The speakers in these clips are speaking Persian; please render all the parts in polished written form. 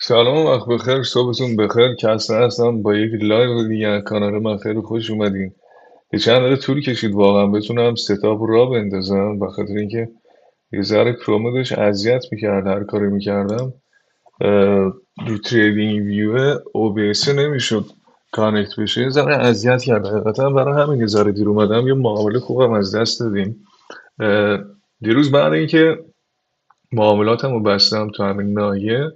سلام و وقت بخیر، صبحتون بخیر. کسرا هستم با یک لایو دیگه از کانال من. خیلی خوش اومدین. یه چند دقیقه طول کشید واقعا بتونم ستاپ را بندازم، به خاطر اینکه یه ذره کروم داشت اذیت میکرد هر کاری میکردم. رو تریدینگ ویو OBS نمیشد کانکت بشه، یه ذره اذیت کرد حقیقتا. برای همین یه ذره دیر اومدم. یه معامله خوبم از دست دادیم. اه، دیروز بعد اینکه معاملاتم رو بستم تو همین ناحیه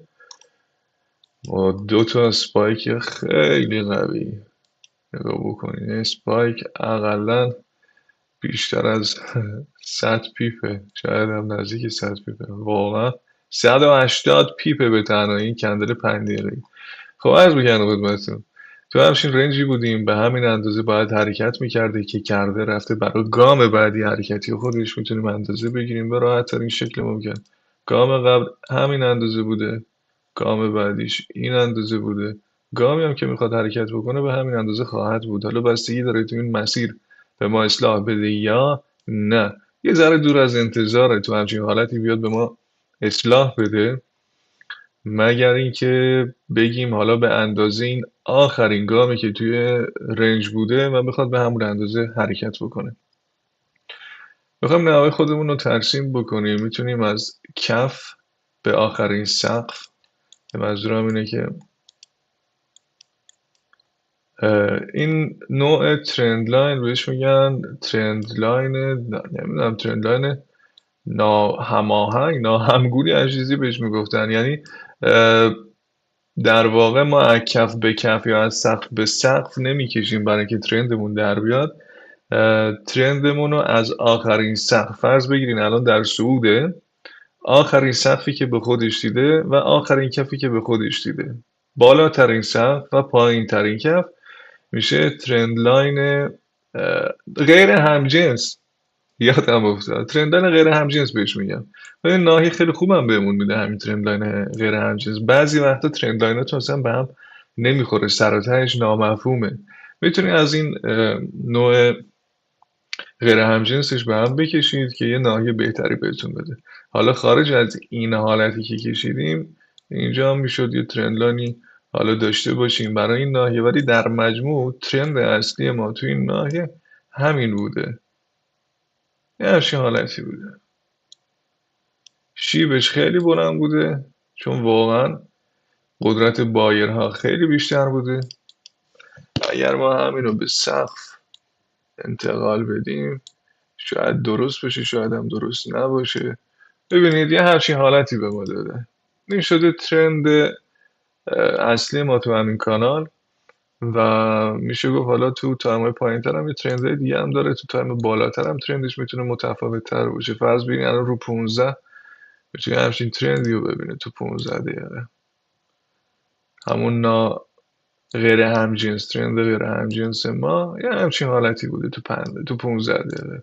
با دو تا اسپایک خیلی قوی، نگاه بکنین اسپایک اقلا بیشتر از 100 پیپه، شاید هم نزدیک 100 پیپه، واقعا 180 پیپه به تنهایی این کندل 5 دقیقه‌ای. خب عرض بکنم خدمتتون، تو همچین رنجی بودیم، به همین اندازه باید حرکت میکرده که کرده رفته برای گام بعدی حرکتی خودش میتونیم اندازه بگیریم به راحت ترین شکل ممکن. گام قبل همین اندازه بوده، گام بعدیش این اندازه بوده، گامی هم که میخواد حرکت بکنه به همین اندازه خواهد بود. حالا بستگی داره تو این مسیر به ما اصلاح بده یا نه. یه ذره دور از انتظاره تو همچین حالتی بیاد به ما اصلاح بده، مگر اینکه بگیم حالا به اندازه این آخرین گامی که توی رنج بوده و بخواد به همون اندازه حرکت بکنه. بخوام نوای خودمون رو ترسیم بکنیم، میتونیم از کف به آخرین سقف، که منظورم اینه که این نوع ترند لاین بهش میگن ترند لاین، نمیدونم، ترند لاین ناهماهنگ، ناهمگونی، هر چیزی بهش میگفتن. یعنی در واقع ما از کف به کف یا از سقف به سقف نمیکشیم برای اینکه ترندمون در بیاد. ترندمون رو از آخرین سقف، فرض بگیرین الان در صعوده، آخرین سقفی که به خودش دیده و آخرین کفی که به خودش دیده، بالاترین سقف و پایین ترین کف، میشه ترند لاین غیر همجنس. یادم افتاد ترند لاین غیر همجنس بهش میگم. و این ناحیه خیلی خوبم بهمون میده همین ترند لاین غیر همجنس. بعضی وقتا ترند لایناتون اصلا به هم نمیخوره، سر و تهش نامفهومه. میتونید از این نوع غیر همجنسش به هم بکشید که یه ناحیه بهتری بهتون بده. حالا خارج از این حالتی که کشیدیم، اینجا هم میشد یه ترند لاینی حالا داشته باشیم برای این ناحیه، ولی در مجموع ترند اصلی ما توی این ناحیه همین بوده، یه همچین حالتی بوده. شیبش خیلی بلند بوده چون واقعا قدرت بایرها خیلی بیشتر بوده. اگر ما همین رو به سقف انتقال بدیم، شاید درست باشه، شاید هم درست نباشه. ببینید یه همچین حالتی به ما داده. این شده ترند اصلی ما تو همین کانال. و میشه گفت حالا تو تایم پایین تر هم یه ترند دیگه هم داره، تو تایم بالاتر هم ترندش میتونه متفاوت تر باشه. فرض ببینید الان رو 15 میتونه همچین ترندی رو ببینه تو 15 دقیقه. همون غیر همجنس، ترند غیر همجنس ما یه همچین حالتی بوده تو 15 دقیقه.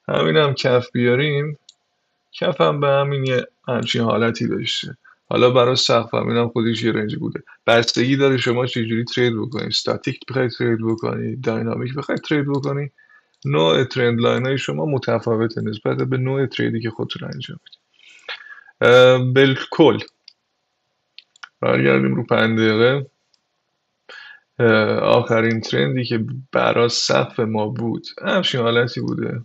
همین هم کف بیاریم، کف هم به همین یه همچین حالتی داشته. حالا برای سقف هم اینم خودش یه رنجی بوده. بستگی داره شما چجوری ترید بکنید، استاتیک بخواید ترید بکنید، داینامیک بخواید ترید بکنید. نوع ترند لاین های شما متفاوته نسبت به نوع تریدی که خودتون انجام میدید. بالکل برگردیم رو 5 دقیقه. آخرین ترندی که برای سقف ما بود همچین حالتی بوده،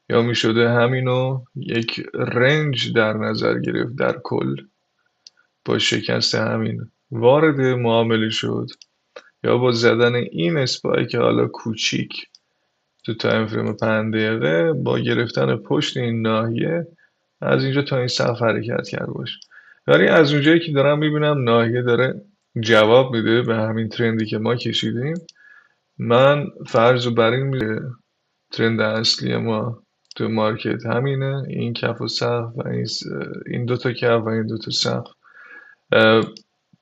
یا می شده همینو یک رنج در نظر گرفت در کل، با شکست همین وارد معامله شد، یا با زدن این اسپایک حالا کوچیک تو تایم فریم 5 دقیقه، با گرفتن پشت این ناحیه از اینجا تا این سقف حرکت کرد باشه. ولی از اونجایی که دارم میبینم ناحیه داره جواب میده به همین ترندی که ما کشیدیم، من فرض رو بر این ترند اصلی ما تو مارکت همینه، این کف و سقف و این دوتا کف و این دوتا سقف.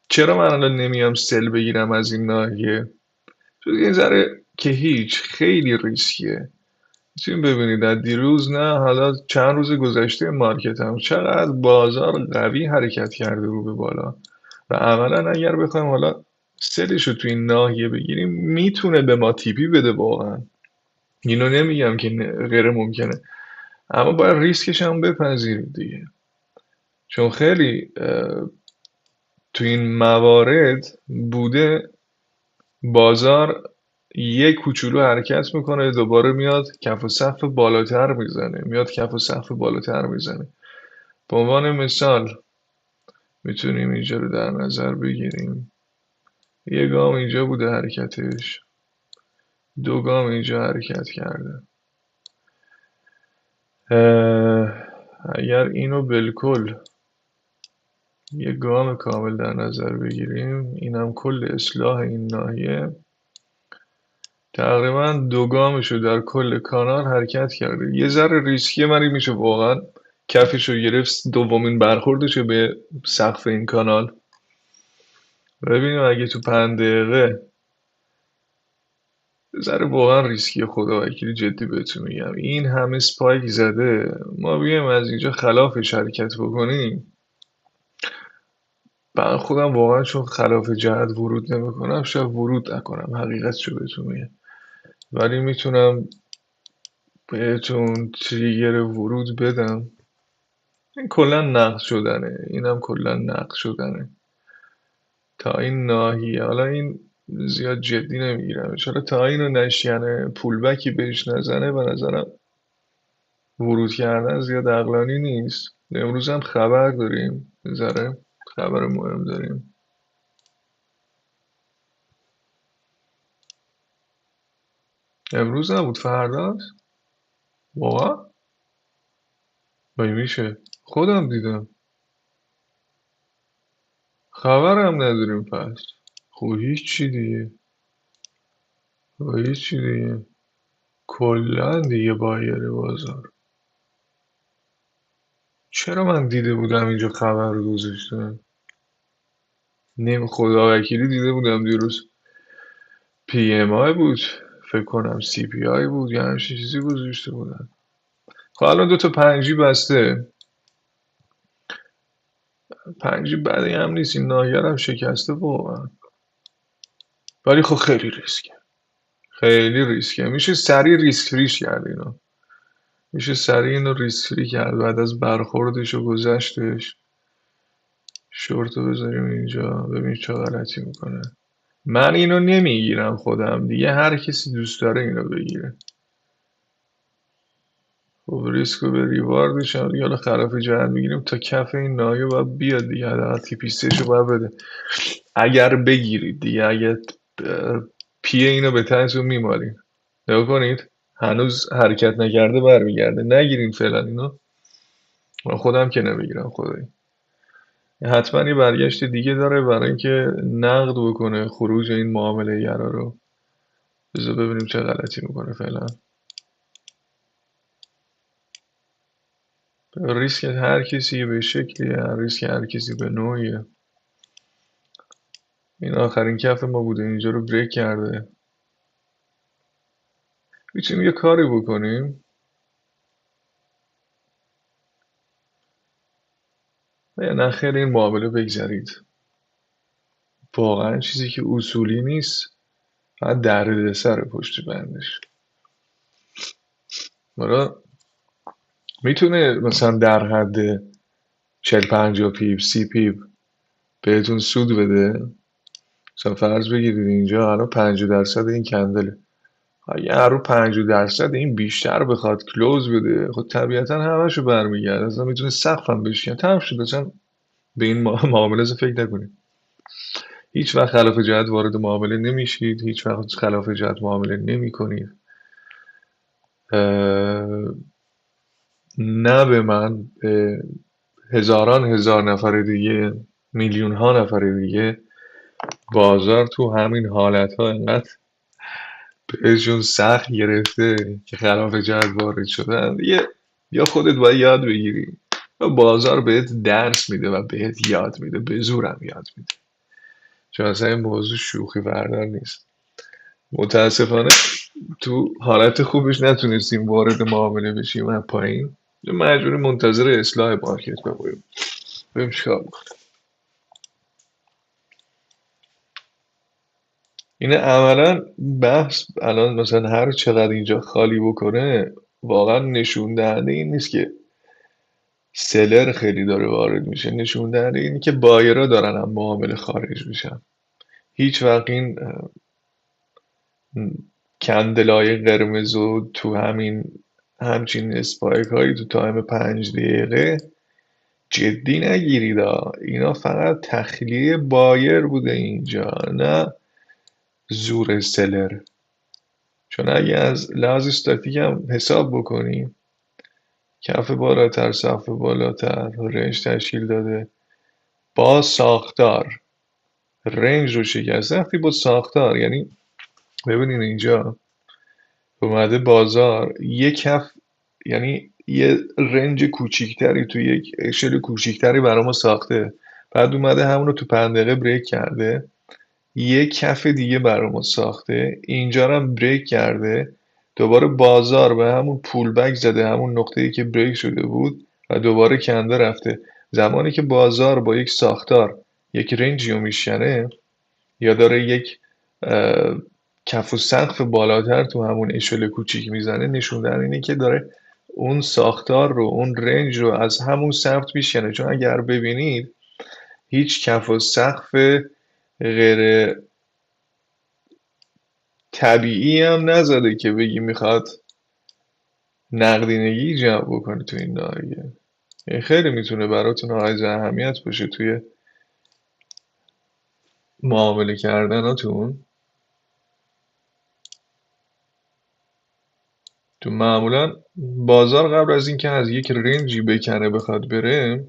چرا من الان نمیام سل بگیرم از این ناحیه؟ چون این ذره که هیچ خیلی ریسکیه. میتونیم ببینید در دیروز، نه حالا چند روز گذشته، مارکت هم چقدر بازار قوی حرکت کرده رو به بالا. و عملا اگر بخوایم حالا سلش رو تو این ناحیه بگیریم، میتونه به ما تیپی بده واقعا. اینو نمیگم که غیر ممکنه، اما باید ریسکش هم بپذیریم دیگه. چون خیلی تو این موارد بوده بازار یه کوچولو حرکت میکنه، دوباره میاد کف و سقف بالاتر میزنه، به عنوان مثال میتونیم اینجا رو در نظر بگیریم. یه گام اینجا بوده حرکتش، دو گام اینجا حرکت کرده. اگر اینو بالکل یه گام کامل در نظر بگیریم، اینم کل اصلاح این ناحیه، تقریبا دو گامشو در کل کانال حرکت کرده. یه ذره ریسکیه، ولی میشه واقعا کفشو گرفت دومین برخوردشو به سقف این کانال. ببینیم اگه تو 5 دقیقه، ذره واقعا ریسکیه، خدا وکیلی جدی بهتون میگم، این همه سپایک زده، ما بیایم از اینجا خلافش حرکت بکنیم. من خودم واقعا چون خلاف جهت ورود نمیکنم، شاید ورود نکنم، حقیقتشو بهتون میگم، ولی میتونم بهتون تریگر ورود بدم. این کلا نقد شدنه، اینم کلا نقد شدنه تا این ناحیه. حالا این زیاد جدی نمیگیرم، حالا تا اینو نشینه پولبکی بهش نزنه، به نظرم ورود کردن زیاد عقلانی نیست. امروز هم خبر داریم، ذره خبر مهم داریم. امروز نبود، فرداست واقعا. مگه میشه؟ خودم دیدم، خبرم نداریم پس. خب هیچی دیگه، کلا دیگه بایره بازار. چرا من دیده بودم اینجا خبر رو گذاشتم؟ نمی خدا وکیلی دیده بودم دیروز پی ام آی بود، فکر کنم سی پی آی بود یا همچین چیزی گذاشته بودن. خب الان دوتا پنجی بسته، پنجی بدی هم نیست، این ناحیه هم شکسته واقعا، ولی خب خیلی ریسکه. میشه سریع ریسک فریش کرد اینو، میشه سریع اینو ریسک فری کرد بعد از برخوردش و گذشتش. شورتو بذاریم اینجا ببین چه غلطی میکنه. من اینو نمیگیرم خودم دیگه، هر کسی دوست داره اینو بگیره. خب ریسک رو به ریواردش هم دیگه، حالا خلاف جهت میگیریم تا کف این نایه باید بیاد دیگه، حداقل تیپیستش رو باید بده اگر بگیرید دیگه. اگر پی اینو به تنتون میمارین، نگاه کنید هنوز حرکت نکرده برمیگرده، نگیرین فعلا اینو. من خودم که نمیگیرم خدایی، حتما یه برگشت دیگه داره برای اینکه نقد بکنه خروج این معامله گرا رو. بذار ببینیم چه غلطی میکنه فعلا. ریسک هر کسی به شکلیه، ریسک هر کسی به نوعیه. این آخرین کف ما بوده، اینجا رو بریک کرده. میتونیم یه کاری بکنیم، یا نه خیر این معامله بگذرید، واقعا چیزی که اصولی نیست، فقط دردسر پشت بندش. حالا میتونه مثلا در حد 40-50 پیپ 30 پیپ بهتون سود بده. مثلا فرض بگیرید اینجا الان 50% این کندله، اگه هر رو 50% این بیشتر بخواد کلوز بده، خب طبیعتا همشو برمیگرده، اصلا میتونه سقف هم بشکنه، تمام شد. اصلا به این معامله فکر نکنید. هیچ وقت خلاف جهت وارد معامله نمیشید، هیچ وقت خلاف جهت معامله نمی کنید. نه به من، به هزاران هزار نفر دیگه، میلیون ها نفر دیگه. بازار تو همین حالت ها انقدر بهشون سخت گرفته که خلاف جهت وارد شدن دیگه. یا خودت باید یاد بگیری و بازار بهت درس میده و بهت یاد میده، به زورم یاد میده، چون اصلا این موضوع شوخی بردار نیست. متاسفانه تو حالت خوبش نتونستیم وارد معامله بشیم و پایین مجبوری منتظر اصلاح مارکت بمونیم. ببین چیکار می‌کنه. این عملا بحث الان مثلا هر چقدر اینجا خالی بکنه، واقعا نشون دهنده این نیست که سلر خیلی داره وارد میشه، نشون دهنده اینه که بایرها دارن هم معامله خارج میشن. هیچ وقت این کندلای قرمز و تو همچین اسپایک هایی تو تایم 5 دقیقه جدی نگیرید اینا فقط تخلیه بایر بوده اینجا، نه زور سلر. چون اگه از لحاظ استاتیک هم حساب بکنیم، کف بالاتر، صف بالاتر رنج تشکیل داده با ساختار، رنج رو شکست. وقتی با ساختار یعنی ببینین اینجا اومده بازار یک کف، یعنی یه رنج کوچیکتری تو یک اشل کوچیکتری برای ما ساخته، بعد اومده همون رو تو 5 دقیقه بریک کرده، یه کف دیگه برای ما ساخته، اینجا رو هم بریک کرده، دوباره بازار به همون پول بک زده، همون نقطه‌ای که بریک شده بود و دوباره کنده رفته. زمانی که بازار با یک ساختار یک رنجی رو میشکنه یا داره یک کف و سقف بالاتر تو همون اشل کوچیک میزنه، نشون دهنده اینه که داره اون ساختار رو، اون رنج رو از همون سمت میشکنه. چون اگر ببینید هیچ کف و سقف غیر طبیعی هم نزده که بگی میخواد نقدینگی جمع بکنه تو این ناحیه. این خیلی میتونه براتون حائز اهمیت باشه توی معامله کردناتون. تو معمولا بازار قبل از اینکه از یک رنجی بکنه بخواد بره،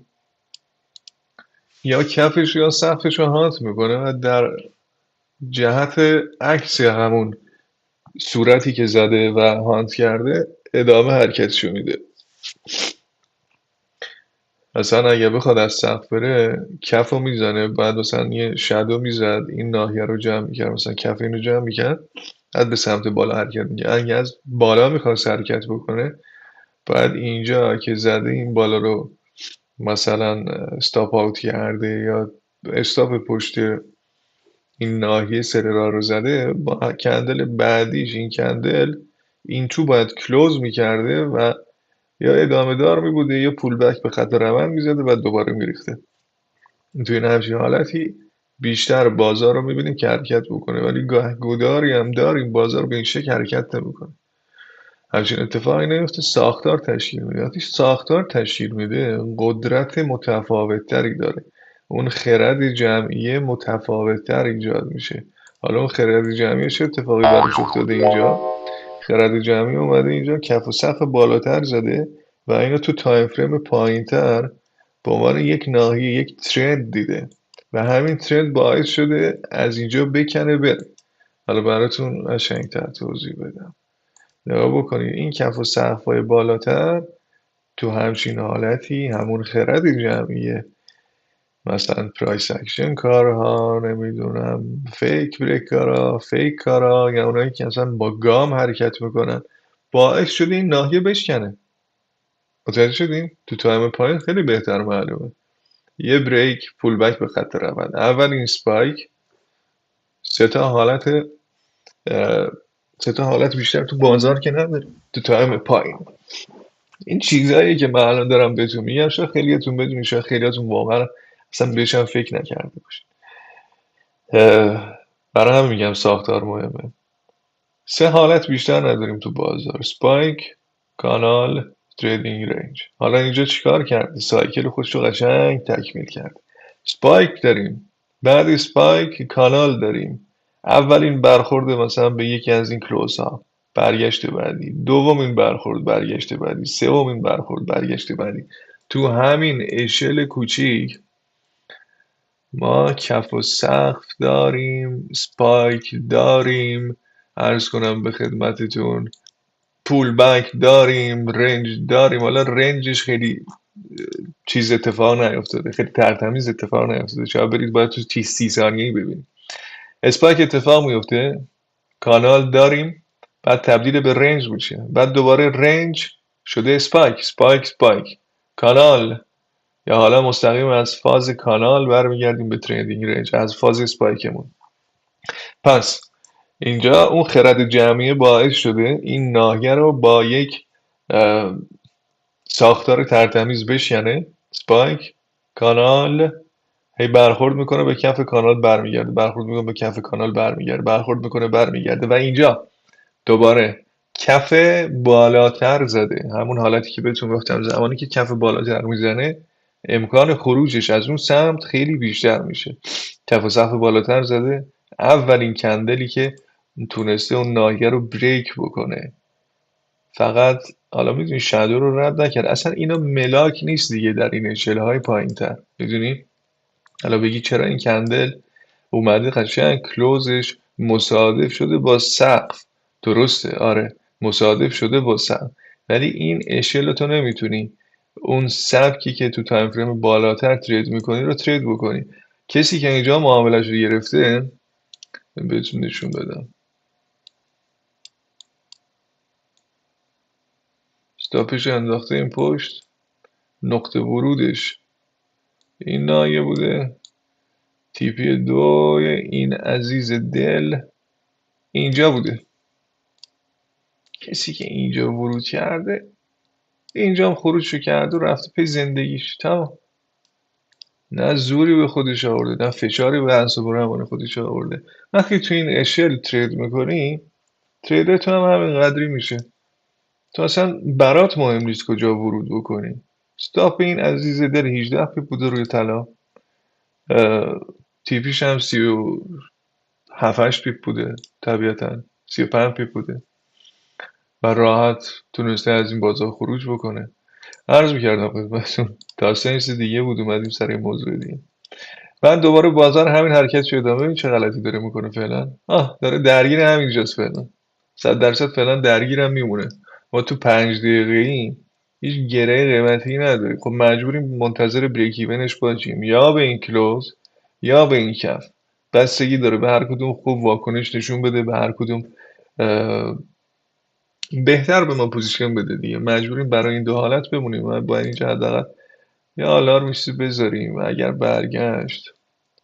یا کفش یا سقفش رو هانت میکنه و در جهت عکس همون صورتی که زده و هانت کرده ادامه حرکتشو میده. مثلا اگه بخواد از سقف بره، کف رو میزنه، بعد مثلا یه شادو میزد، این ناحیه رو جمع میکرد، مثلا کف این رو جمع میکرد، بعد به سمت بالا حرکت میکرد. اگه از بالا میخواست حرکت بکنه، بعد اینجا که زده این بالا رو مثلا استاپ آوت کرده یا استاپ پشت این ناحیه سررا رو زده، با کندل بعدیش این کندل این تو باید کلوز میکرده و یا ادامه دار میبوده یا پول بک به خط روند میزده و دوباره میریخته. توی این همچین حالتی بیشتر بازار رو میبینیم که حرکت بکنه، ولی گاهگداری هم داریم بازار به این شکل حرکت نمیکنه. همچین اتفاقی نمیفته، ساختار تشکیل میده. وقتی ساختار تشکیل میده قدرت متفاوتتری داره، اون خرد جمعی متفاوتتر ایجاد میشه. حالا اون خرد جمعی چه اتفاقی براش افتاده اینجا؟ خرد جمعی اومده اینجا کف و سقف بالاتر زده و اینو تو تایم فریم پایینتر به عنوان یک ناحیه، یک ترند دیده و همین ترند باعث شده از اینجا بکنه بره. حالا براتون قشنگ‌تر توضیح بدم. نگاه بکنید این کف و سقف‌های بالاتر تو همچین حالتی همون خرد جمعیه، مثلا پرایس اکشن کارها، نمیدونم فیک بریک کارا، فیک کارا، یا اونایی که اصلا با گام حرکت میکنن، باعث شده این ناحیه بشکنه. متوجه شدیم؟ تو تایم پایین خیلی بهتر معلومه. یه بریک، پول بک به خط روند، اول این سپایک، سه تا حالت سه تا حالت بیشتر تو بازار که نداره تو تایم پایین. این چیزهایی که من الان دارم بهتون میگم شاید خیلیاتون بدونید، شاید خیلیاتون واقعا اصلا بهش هم فکر نکرده باشید. برای همین میگم ساختار مهمه. سه حالت بیشتر نداریم تو بازار: سپایک، کانال، تریدینگ رنج. حالا اینجا چیکار کرده؟ سایکل خودش رو قشنگ تکمیل کرد. سپایک داریم، بعد سپایک کانال داریم، اولین برخورد مثلا به یکی از این کلوز ها، برگشت بعدی، دومین برخورد، برگشت بعدی، سومین برخورد، برگشت بعدی. تو همین اشل کوچیک ما کف و سقف داریم، سپایک داریم، عرض کنم به خدمتتون پول بک داریم، رنج داریم. حالا رنجش خیلی چیز اتفاق نیفتاده، خیلی ترتمیز اتفاق نیفتاده، شاید برید باید تو 30 ثانیه‌ای ببینید. اسپایک اتفاق میفته، کانال داریم، بعد تبدیل به رنج میشه، بعد دوباره رنج شده اسپایک، سپایک سپایک، کانال، یا حالا مستقیم از فاز کانال برمیگردیم به تریدینگ رنج از فاز اسپایکمون. پس اینجا اون خرد جمعی باعث شده این ناحیه رو با یک ساختار ترتمیز بشکنه. سپایک کانال هی برخورد میکنه به کف کانال، برمیگرده، برخورد میکنه به کف کانال، برمیگرده، برخورد میکنه، برمیگرده، و اینجا دوباره کف بالاتر زده. همون حالتی که بهتون گفتم زمانی که کف بالاتر میزنه امکان خروجش از اون سمت خیلی بیشتر میشه. کف و سقف بالاتر زده، اولین کندلی که تونسته اون ناحیه رو بریک بکنه. فقط حالا میدونی شادو رو رد نکرد، اصلا اینا ملاک نیست دیگه در این اشل های پایین تر، میدونی. حالا بگی چرا این کندل اومده قشنگ کلوزش مصادف شده با سقف. درسته، آره، مصادف شده با سقف، ولی این اشل رو تو نمیتونی اون سبکی که تو تایم فریم بالاتر ترید میکنی رو ترید بکنی. کسی که اینجا معاملش رو گرفته بهتون نشون بدم. استاپش انداخته این پشت، نقطه ورودش این نایه بوده، تیپی دو این عزیز دل اینجا بوده. کسی که اینجا ورود کرده اینجا هم خروجشو کرده و رفته پی زندگیش. تمام. نه زوری به خودش آورده، نه فشاری به اعصاب روان خودش آورده. وقتی تو این اشل ترید میکنی، تریدت هم همین قدری میشه. تو اصلا برات مهم نیست کجا ورود بکنی. استاپ این عزیز دل 18 پیپ بوده روی طلا، تیپیش هم 37 پیپ بوده، طبیعتا 35 پیپ بوده و راحت تونسته از این بازار خروج بکنه. عرض میکردم خدمتتون تا سنس دیگه بود اومدیم سر این موضوع دیگه. بعد دوباره بازار همین حرکت ادامه. ببین چه غلطی داره میکنه فعلا. داره درگیر همینجاست فعلا، 100% فعلا درگیرم میمونه. ما تو 5 دقیقه هیچ گره قیمتی نداره. خب مجبوریم منتظر بریک ایونش باشیم، یا به این کلوز یا به این کف. بستگی داره به هر کدوم خوب واکنش نشون بده، به هر کدوم بهتر به ما پوزیشن بده دیگه. مجبوریم برای این دو حالت بمونیم و با اینجا حداقل یه آلارم بذاریم و اگر برگشت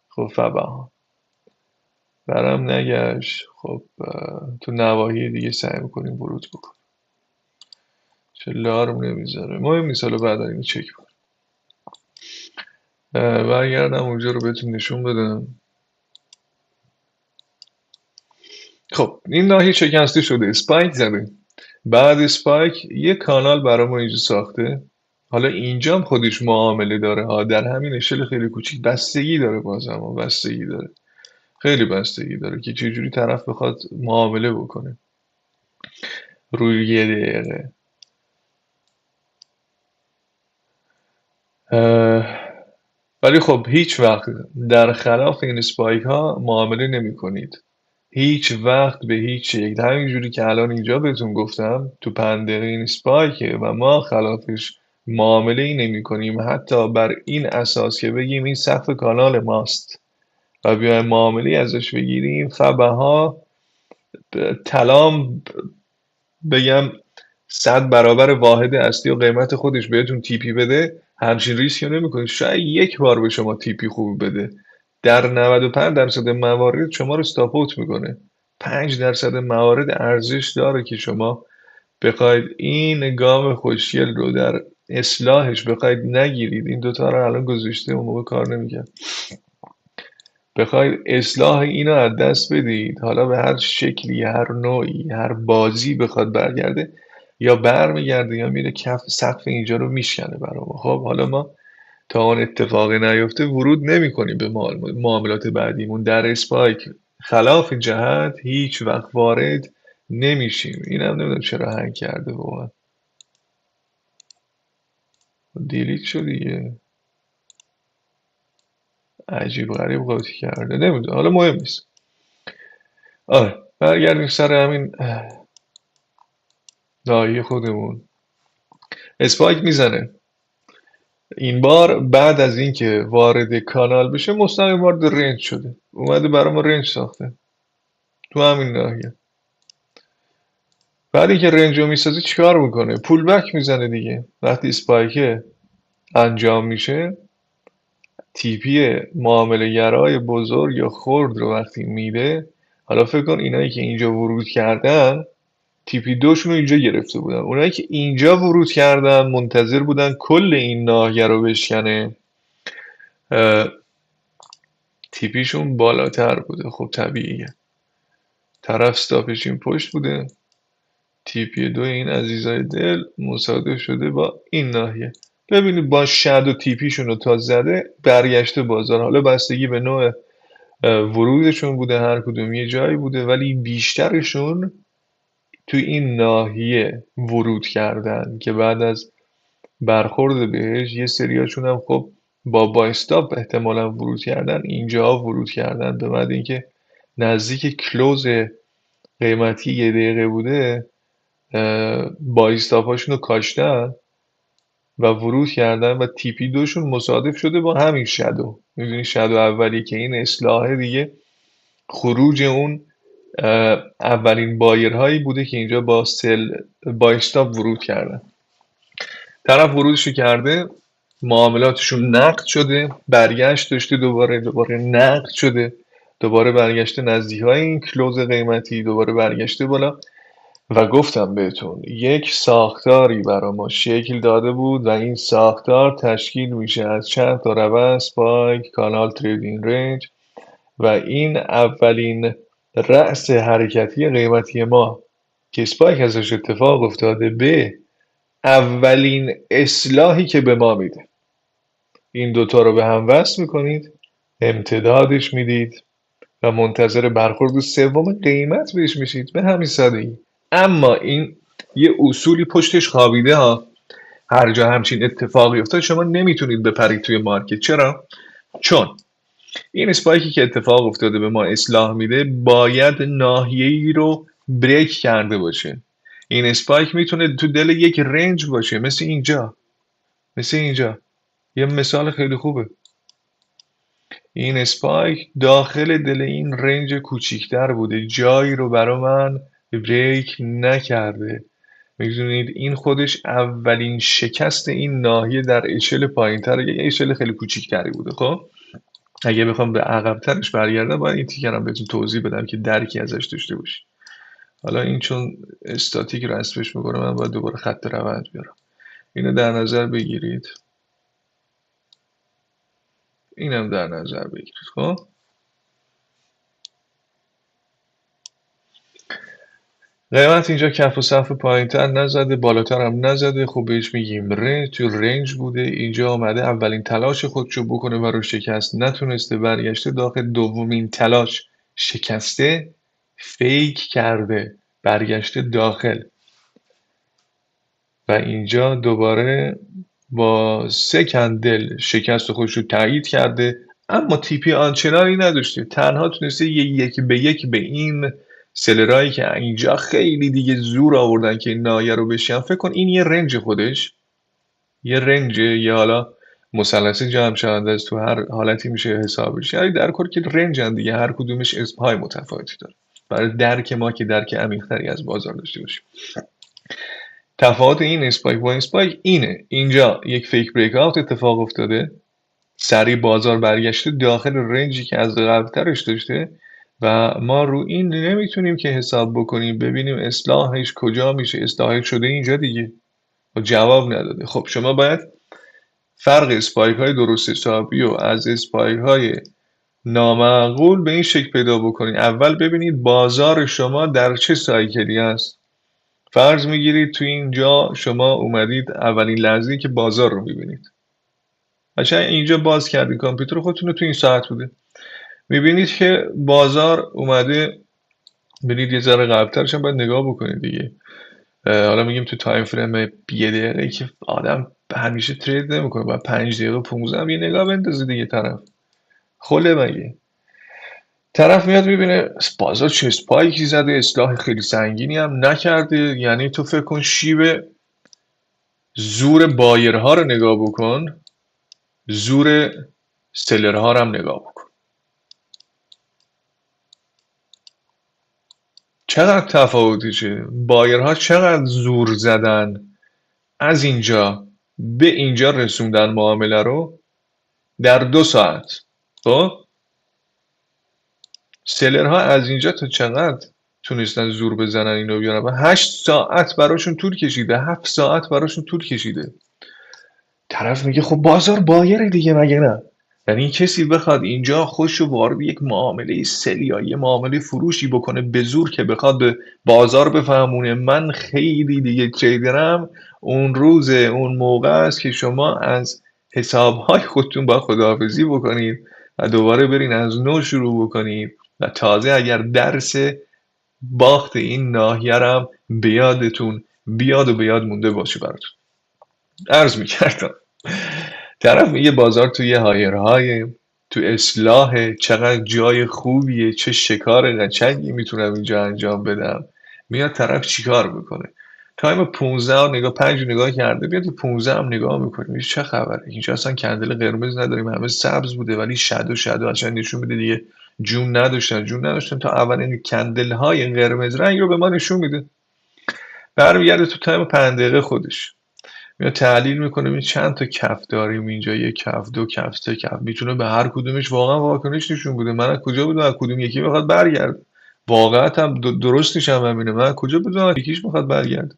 خب فبها، برم نگشت خب تو نواحی دیگه سعی میکنیم ورود بکنیم. چه لارم نمیذاره، مهم نیست، حالا بعد اینو چک کنم. برگردم اونجا رو بهتون نشون بدم. خب این ناحیه شکسته شده، اسپایک زده. بعد اسپایک یه کانال برای ما اینجا ساخته. حالا اینجا هم خودش معامله داره ها، در همین اشل خیلی کوچیک بستگی داره، بازم بستگی داره، خیلی بستگی داره که چجوری طرف بخواد معامله بکنه روی یه دقیقه. ولی خب هیچ وقت در خلاف این اسپایک ها معامله نمی کنید، هیچ وقت به هیچ شکل. همینجوری که الان اینجا بهتون گفتم تو 5 دقیقه این اسپایکه و ما خلافش معامله ای نمی کنیم، حتی بر این اساس که بگیم این سقف کانال ماست و بیایم معامله ازش بگیریم، فبها طلام بگم 100 برابر واحد اصلی و قیمت خودش بهتون تیپی بده، همچین ریسکی رو نمیکنید. شاید یک بار به شما تیپی خوب بده، در 95% موارد شما رو استاپ اوت میکنه. 5% موارد ارزش داره که شما بخواید این گام خوشگل رو در اصلاحش بخواید نگیرید. این دوتا رو الان گذاشته اون موقع کار نمیکرد، بخواید اصلاح اینو از دست بدید، حالا به هر شکلی، هر نوعی، هر بازی بخواد برگرده، یا برمیگرده یا میره کف سقف اینجا رو میشکنه برا ما. خب حالا ما تا اون اتفاق نیفته ورود نمی کنیم به معاملات بعدیمون. در اسپایک خلاف جهت هیچ وقت وارد نمیشیم. اینم نمیدونم چرا هنگ کرده واقعا، دیلیت شد دیگه، عجیب غریب قاطی کرده، نمیدونم، حالا مهم نیست. آره برگردیم سر همین ناحیه خودمون. اسپایک میزنه این بار، بعد از اینکه وارد کانال بشه مستقیم وارد رنج شده، اومده برای ما رنج ساخته تو همین ناحیه. بعد اینکه رنج رو میسازه چیکار میکنه؟ پول بک میزنه دیگه. وقتی اسپایک انجام میشه، تیپی معامله گرای بزرگ یا خرد رو وقتی میده، حالا فکر کن اینایی که اینجا ورود کردن تیپی دوشون رو اینجا گرفته بودن. اونایی که اینجا ورود کردن منتظر بودن کل این ناحیه رو بشکنه. تیپیشون بالاتر بوده، خب طبیعیه. طرف استاپش این پشت بوده، تیپی دو این عزیزای دل مصادف شده با این ناحیه. ببینید با شادو تیپیشون رو تا زده برگشته بازار. حالا بستگی به نوع ورودشون بوده، هر کدوم یه جایی بوده، ولی بیشترشون تو این ناحیه ورود کردن که بعد از برخورد بهش یه سریاشون هم خب با استاپ احتمالا ورود کردن، اینجا ورود کردن. به بعد اینکه نزدیک کلوز قیمتی 1 دقیقه بوده با استاپاشون رو کاشتن و ورود کردن و تیپی دوشون مصادف شده با همین شادو. میدونی شادو اولی که این اصلاح دیگه خروج اون اولین بایرهایی بوده که اینجا با استاپ ورود کردن. طرف ورودشو کرده، معاملاتشون نقد شده، برگشت داشته دوباره نقد شده، دوباره برگشته نزدیک های این کلوز قیمتی، دوباره برگشته بالا. و گفتم بهتون یک ساختاری برای ما شکل داده بود و این ساختار تشکیل میشه از چند تا روند: اسپایک، کانال، تریدینگ رنج. و این اولین رأس حرکتی قیمتی ما که اسپایک ازش اتفاق افتاده به اولین اصلاحی که به ما میده. این دوتا رو به هم وصل میکنید، امتدادش میدید و منتظر برخورد سوم قیمت بهش میشید. به همین سادگی. اما این یه اصولی پشتش خوابیده ها. هر جا همچین اتفاقی افتاد شما نمیتونید بپرید توی مارکت. چرا؟ چون این اسپایکی که اتفاق افتاده به ما اصلاح میده باید ناحیه‌ای رو بریک کرده باشه. این اسپایک میتونه تو دل یک رنج باشه، مثل اینجا. یه مثال خیلی خوبه. این اسپایک داخل دل این رنج کوچیکتر بوده، جایی رو برا من بریک نکرده. میدونید این خودش اولین شکست این ناحیه در اشل پایینتر، یه اشل خیلی کوچیکتری بوده. خب اگه بخوام به عقبترش برگردم باید این تیکرم بهتون توضیح بدم که درکی ازش داشته باشی. حالا این چون استاتیک رسمش میکنه من باید دوباره خط روند بیارم. اینو در نظر بگیرید، اینم در نظر بگیرید. خب قیمت اینجا کف و صف پایینتر نزده، بالاتر هم نزده. خب بهش میگیم رنج، تو رنج بوده. اینجا آمده اولین تلاش خودشو بکنه و رو شکست نتونسته، برگشته داخل دومین تلاش شکسته، فیک کرده، برگشته داخل و اینجا دوباره با 3 کندل شکست خودش رو تایید کرده. اما تیپی آنچنانی نداشته، تنها تونسته یک به یک به این سلرایی که اینجا خیلی دیگه زور آوردن که این ناحیه رو بشن. فکر کن این یه رنج خودش، یه رنج، یه حالا مثلث جمع شونده است، تو هر حالتی میشه حسابش. یعنی در کل که رنجن دیگه، هر کدومش اسمهای متفاوتی داره برای درک ما که درک عمیق‌تری از بازار داشته باشیم. تفاوت این اسپایک با این اسپایک اینه: اینجا یک فیک بریک آوت اتفاق افتاده، سریع بازار برگشته داخل رنجی که از قبلترش داشته و ما رو این نمیتونیم که حساب بکنیم ببینیم اصلاحش کجا میشه. اصلاحش شده اینجا دیگه و جواب نداده. خب شما باید فرق اسپایک های درست حسابی و از اسپایک های نامعقول به این شکل پیدا بکنید. اول ببینید بازار شما در چه سایکلی هست. فرض میگیرید تو اینجا شما اومدید اولین لحظه‌ای که بازار رو میبینید، قشنگ اینجا باز کردید کامپیوتر خودتون رو، تو این ساعت بوده، میبینید که بازار اومده. ببینید یه ذره قبلترش هم باید نگاه بکنید دیگه. حالا میگیم تو تایم فریم 1 دقیقه که آدم همیشه ترید نمیکنه، باید 5 دقیقه 15 هم یه نگاه بندازه دیگه. طرف خله مگه؟ طرف میاد میبینه بازار چه اسپایکی زده، اصلاح خیلی سنگینی هم نکرده. یعنی تو فکر کن شیب زور بایرها رو نگاه بکن، زور سلرها رو هم نگاه بکن. چقدر تفاوتیشه؟ بایرها چقدر زور زدن، از اینجا به اینجا رسوندن معامله رو در 2 ساعت. خب سلرها از اینجا تا چقدر؟ تونستن زور بزنن اینو بیارن و 8 ساعت براشون طول کشیده، 7 ساعت براشون طول کشیده. طرف میگه خب بازار بایره دیگه، مگه نه؟ یعنی کسی بخواد اینجا خوش و وارد یک معامله سل یا یه معامله فروشی بکنه به زور که بخواد به بازار بفهمونه من خیلی دیگه تریدرم، اون روز اون موقع است که شما از حسابهای خودتون با خداحافظی بکنید و دوباره برین از نو شروع بکنید و تازه اگر درس باخت این ناحیه رو هم به یادتون بیاد و به یاد مونده باشه براتون. عرض میکردم طرف میگه بازار توی هایرهای، تو اصلاح، چقدر جای خوبیه، چه شکار قشنگی میتونم اینجا انجام بدم. میاد طرف چیکار میکنه؟ تایم 15 نگاه 5 نگاه کرده، بیاد تو 15 هم نگاه میکنه، میگه چه خبره اینجا اصلا کندل قرمز نداریم، همه سبز بوده ولی شادو اصلا نشون میده دیگه جون نداشتن تا اولین کندل های قرمز رنگ رو به ما نشون میده. برمیگرده تو تایم 5 دقیقه خودش میاد تحلیل میکنه، این چند تا کف داریم اینجا، یک کف، دو کف، سه کف، میتونه به هر کدومش واقعا واکنش نشون بده. من از کجا بدونم از کدوم یکی میخواد برگرد؟ واقعا هم درستش هم همینه، من از کجا بدونم یکیش میخواد برگرد؟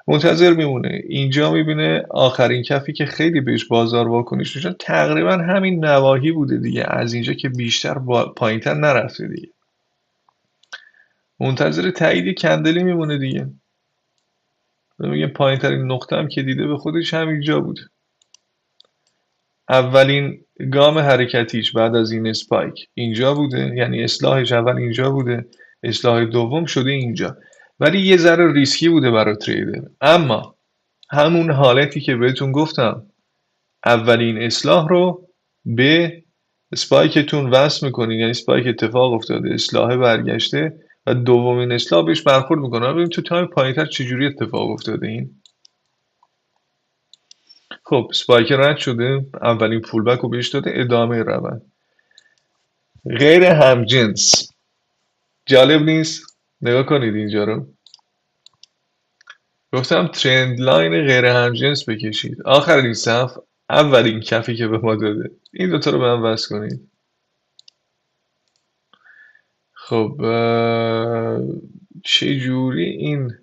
منتظر میمونه، اینجا میبینه آخرین کفی که خیلی بهش بازار واکنش نشون تقریبا همین نواحی بوده دیگه، از اینجا که بیشتر پایینتر نرفته دیگه. منتظر تایید کندلی میمونه دیگه. میگه پایین ترین نقطه هم که دیده به خودش همینجا بود. اولین گام حرکتیش بعد از این اسپایک اینجا بوده، یعنی اصلاحش اول اینجا بوده، اصلاح دوم شده اینجا، ولی یه ذره ریسکی بوده برای تریدر. اما همون حالتی که بهتون گفتم، اولین اصلاح رو به اسپایکتون وصل میکنین، یعنی اسپایک اتفاق افتاده، اصلاح برگشته و دومین اصلاح بهش برخورد میکنه. ببین تو تایم پایینتر چجوری اتفاق افتاده این. خب اسپایک رد شده، اولین پولبک رو بهش داده، ادامه روند. غیر همجنس جالب نیست؟ نگاه کنید اینجا رو، گفتم ترند لاین غیر همجنس بکشید، آخرین صف اولین کفی که به ما داده، این دوتا رو به هم وصل کنید. خب چه جوری این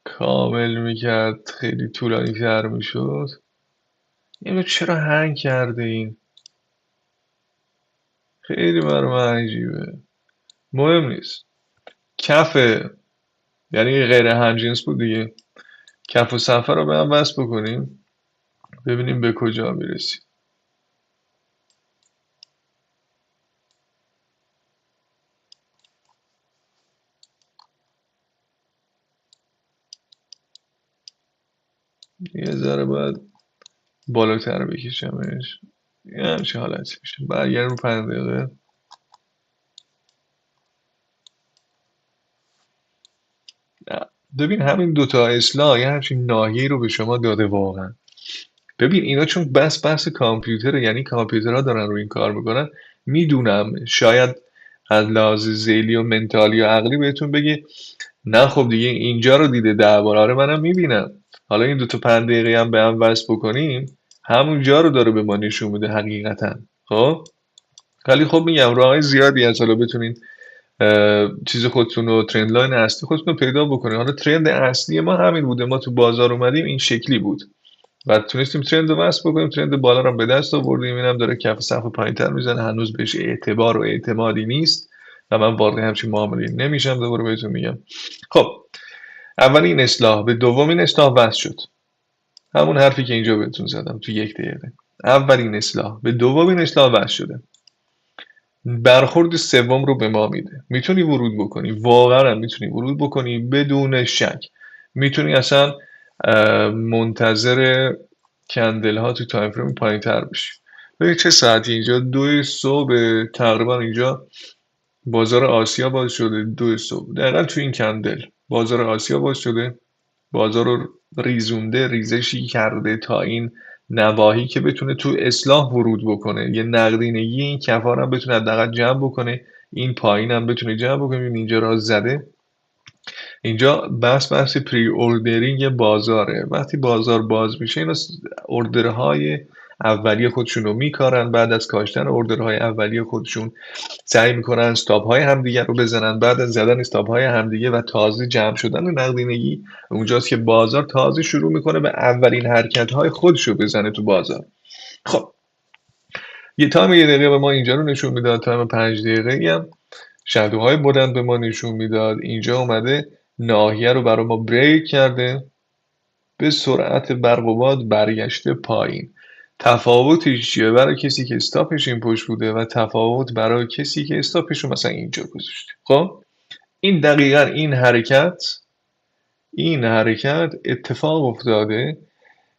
کامل میکرد؟ خیلی طولانی تر میشد. اینو چرا هنگ کرده این؟ خیلی برای من عجیبه. مهم نیست. کف یعنی غیر همجنس بود دیگه، کف و صفحه رو به هم وصل بکنیم ببینیم به کجا میرسیم. یه ذره باید بالاتر بکشمش، یه همچه حالتی میشه. برگرد رو 5 دقیقه. ببین همین دوتا اصلاح یه همچین ناحیه‌ای رو به شما داده واقعا. ببین اینا چون بحث کامپیوتره، یعنی کامپیوترها دارن رو این کار میکنن. میدونم شاید از لحاظ ذیلی و منتالی و عقلی بهتون بگی نه خب دیگه اینجا رو دیده 10 بار. آره منم میبینم. حالا این دوتا 5 دقیقه هم به هم وصل بکنیم همونجا رو داره به ما نشون میده حقیقتا. خب ولی خب میگم راههای زیادی از حالا بتونین چیز خودتون رو، ترند لاین اصلی خودتون رو پیدا بکنین. حالا ترند اصلی ما همین بوده، ما تو بازار اومدیم این شکلی بود و تونستیم ترند رو وصل بکنیم، ترند بالا رو به دست آوردیم. اینم داره کف صف پایینتر میزنه، هنوز بهش اعتبار و اعتمادی نیست و من واقعا همچین معامله نمیشم. دوباره بهتون میگم خب اولین اصلاح به دومین اصلاح وصل شد، همون حرفی که اینجا بهتون زدم تو 1 دقیقه. اولین اصلاح به دومین اصلاح وصل شده، برخورد سوم رو به ما میده. میتونی ورود بکنی، واقعا میتونی ورود بکنی بدون شک. میتونی اصلا منتظر کندل ها تو تایم فریم پایین تر بشی. ببین چه ساعتی اینجا 2 صبح تقریبا. اینجا بازار آسیا باز شده 2 صبح دقیقا تو این کندل بازار آسیا باز شده، بازار رو ریزونده، ریزشی کرده تا این نواحی که بتونه تو اصلاح ورود بکنه، یه نقدینگی این کفا رو هم بتونه حداقل جمع بکنه، این پایین هم بتونه جمع بکنه. اینجا را زده. اینجا بحث پری اوردرینگ بازاره. وقتی بازار باز میشه اینا اوردرهای اولیه خودشون رو میکارن، بعد از کاشتن اوردرهای اولیه خودشون سعی میکنن استاپ های همدیگه رو بزنن، بعد از زدن استاپ های همدیگه و تازه جمع شدن نقدینگی اونجاست که بازار تازه شروع میکنه به اولین حرکت های خودش رو بزنه تو بازار. خب یه تایم 1 دقیقه به ما اینجا رو نشون میداد، تایم 5 دقیقه هم شادوهای بلند به ما نشون میداد. اینجا اومده ناحیه رو برای ما بریک کرده، به سرعت برق و باد برگشته پایین. تفاوتش چیه برای کسی که استاپش این پشت بوده و تفاوت برای کسی که استاپش رو مثلا اینجا گذاشته؟ خب این دقیقا این حرکت اتفاق افتاده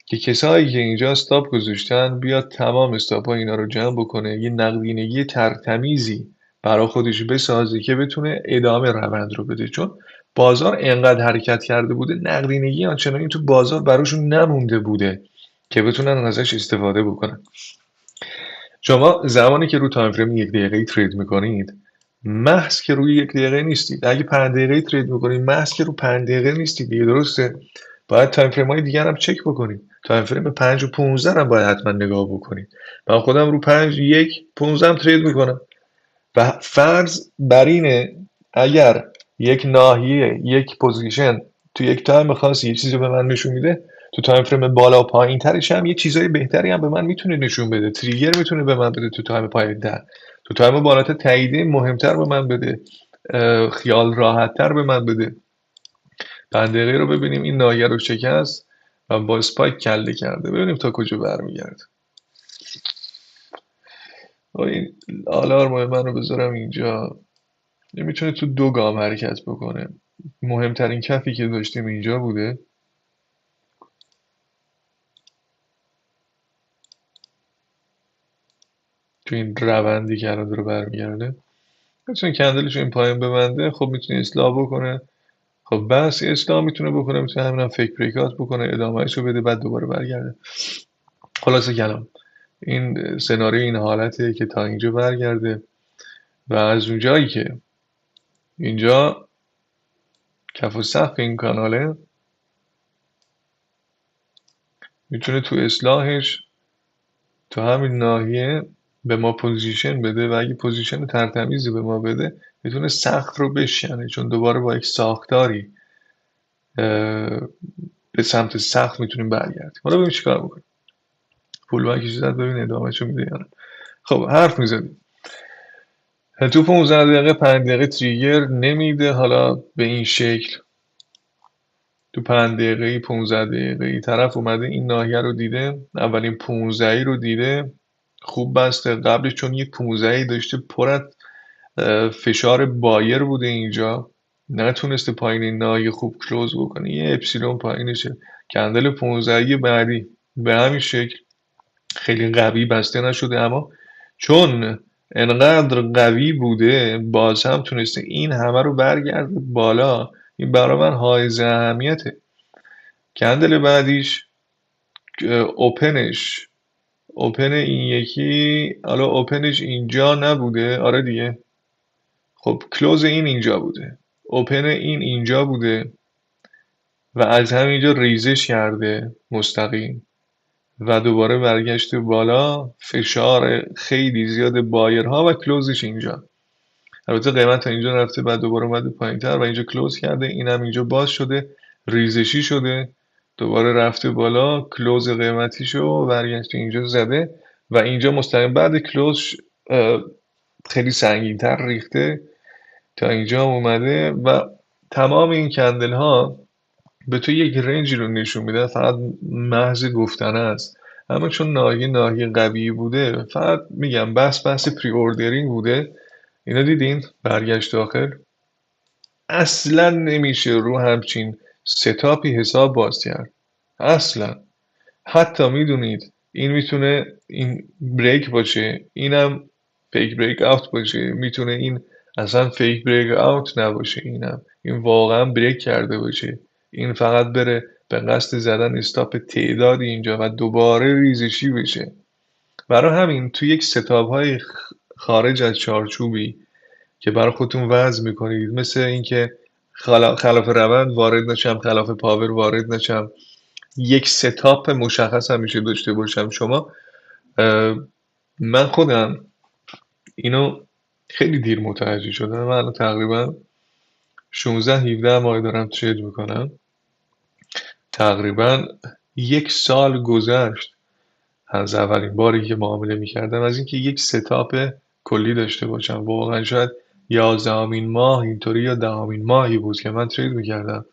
که کسایی که اینجا استاپ گذاشتن بیاد تمام استاپ ها اینا رو جمع بکنه، یه نقدینگی ترتمیزی برای خودش بسازه که بتونه ادامه روند رو بده. چون بازار انقدر حرکت کرده بوده، نقدینگی آنچنانی تو بازار براشون نمونده بوده که بتونن ازش استفاده بکنن. شما زمانی که رو تایم فریم 1 دقیقه ترید میکنید، محض که روی 1 دقیقه نیستید. اگه 5 دقیقه ترید میکنید، محض که رو 5 دقیقه نیستید دیگه، درسته؟ باید تایم فریم های دیگر هم چک بکنید. تایم فریم 5 و 15 هم باید حتما نگاه بکنید. من خودم رو 5 1 15 هم ترید میکنم و فرض بر اینه اگر یک ناحیه، یک پوزیشن تو یک تایم خاصی یه چیزی به من نشون میده، تو تایم فریم بالا و پایین ترش هم یه چیزای بهتری هم به من میتونه نشون بده. تریگر میتونه به من بده تو تایم پایین تر، تو تایم بالاتر تاییده مهمتر به من بده، خیال راحت تر به من بده. 5 دقیقه رو ببینیم این ناحیه رو شکست و با اسپایک کله کرده، ببینیم تا کجا برمیگرده. این آلارم من رو بذارم اینجا، میتونه تو 2 گام حرکت بکنه. مهمترین کفی که داشتیم اینجا بوده، تو این روندی که الان داره برمیگرده میتونه کندلش این پایین ببنده. خب میتونه اصلاح بکنه، خب بس اصلاح میتونه بکنه، میتونه همین فیک بریکات بکنه، ادامهش رو بده، بعد دوباره برگرده. خلاصه کلام این سناریو این حالته که تا اینجا برگرده و از اونجایی که اینجا کف و سقف این کاناله، میتونه تو اصلاحش تو همین ناحیه به ما پوزیشن بده و اگه پوزیشن ترتمیزی به ما بده میتونه سقف رو بشکنه، چون دوباره با یک ساختاری به سمت سقف میتونیم برگردیم. حالا ببین چیکار بکنیم. پول بکش زد، ببین ادامهشو میده یا نه. خب حرف میزدیم تو 15 دقیقه 5 دقیقه تریگر نمیده. حالا به این شکل تو 5 دقیقه 15 دقیقه طرف اومده این ناحیه رو دیده، اولین 15 رو دیده، خوب بسته. قبلش چون یک 15 داشته پر از فشار بایر بوده اینجا، نتونسته پایین این ناحیه خوب کلوز بکنه، یه اپسیلون پایینشه. کندل 15 بعدی به همین شکل خیلی قوی بسته نشده، اما چون انقدر قوی بوده باز هم تونسته این همه رو برگرده بالا. این برای من حائز اهمیته. کندل بعدیش اوپنش، اوپن این یکی، حالا اوپنش اینجا نبوده، آره دیگه، خب کلوز این اینجا بوده، اوپن این اینجا بوده و از همینجا ریزش کرده مستقیم و دوباره برگشته بالا، فشار خیلی زیاد بایرها و کلوزش اینجا. البته قیمت تا اینجا رفته، بعد دوباره اومده پایینتر و اینجا کلوز کرده، این هم اینجا باز شده، ریزشی شده، دوباره رفته بالا، کلوز قیمتیشو برگشته اینجا زده و اینجا مستقیم بعد کلوز خیلی سنگینتر ریخته تا اینجا اومده و تمام این کندل ها به تو یک رنجی رو نشون میده، فقط محض گفتنه است. اما چون ناحیه قوی بوده، فقط میگم بحث پری اوردرینگ بوده. اینا دیدین برگشت داخل، اصلا نمیشه رو همچین ستاپی حساب باز کرد اصلا. حتی میدونید این میتونه این بریک باشه، اینم فیک بریک اوت باشه، میتونه این اصلا فیک بریک اوت نباشه، این واقعا بریک کرده باشه، این فقط بره به قصد زدن استاپ تعدادی اینجا و دوباره ریزشی بشه. برای همین تو یک ستاپ های خارج از چارچوبی که برای خودتون وضع میکنید، مثل اینکه خلاف روند وارد نشم، خلاف پاور وارد نشم، یک ستاپ مشخص همیشه داشته باشم. شما من خودم اینو خیلی دیر متوجه شدم. من الان تقریبا 16-17 ماه دارم ترید میکنم. تقریبا 1 سال گذشت از اولین باری که معامله میکردم از اینکه یک ستاپ کلی داشته باشم. واقعا شاید 11مین ماه اینطوری یا 10مین ماهی بود که من ترید میکردم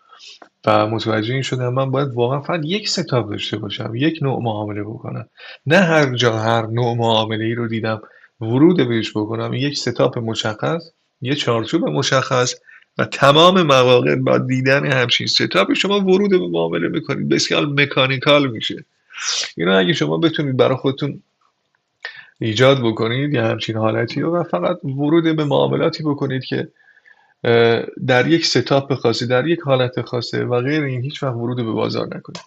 و متوجه این شدم من باید واقعا فقط یک ستاپ داشته باشم، یک نوع معامله بکنم، نه هر جا هر نوع معامله ای رو دیدم ورود بهش بکنم. یک ستاپ مشخص، یه چارچوب مشخص و تمام مواقع با دیدن همچین ستاپی شما ورود به معامله میکنید. بسیار مکانیکال میشه. اینا اگه شما بتونید برای خودتون ایجاد بکنید یه همچین حالتی رو و فقط ورود به معاملاتی بکنید که در یک ستاپ خاصی، در یک حالت خاصه و غیر این، هیچ وقت ورود به بازار نکنید.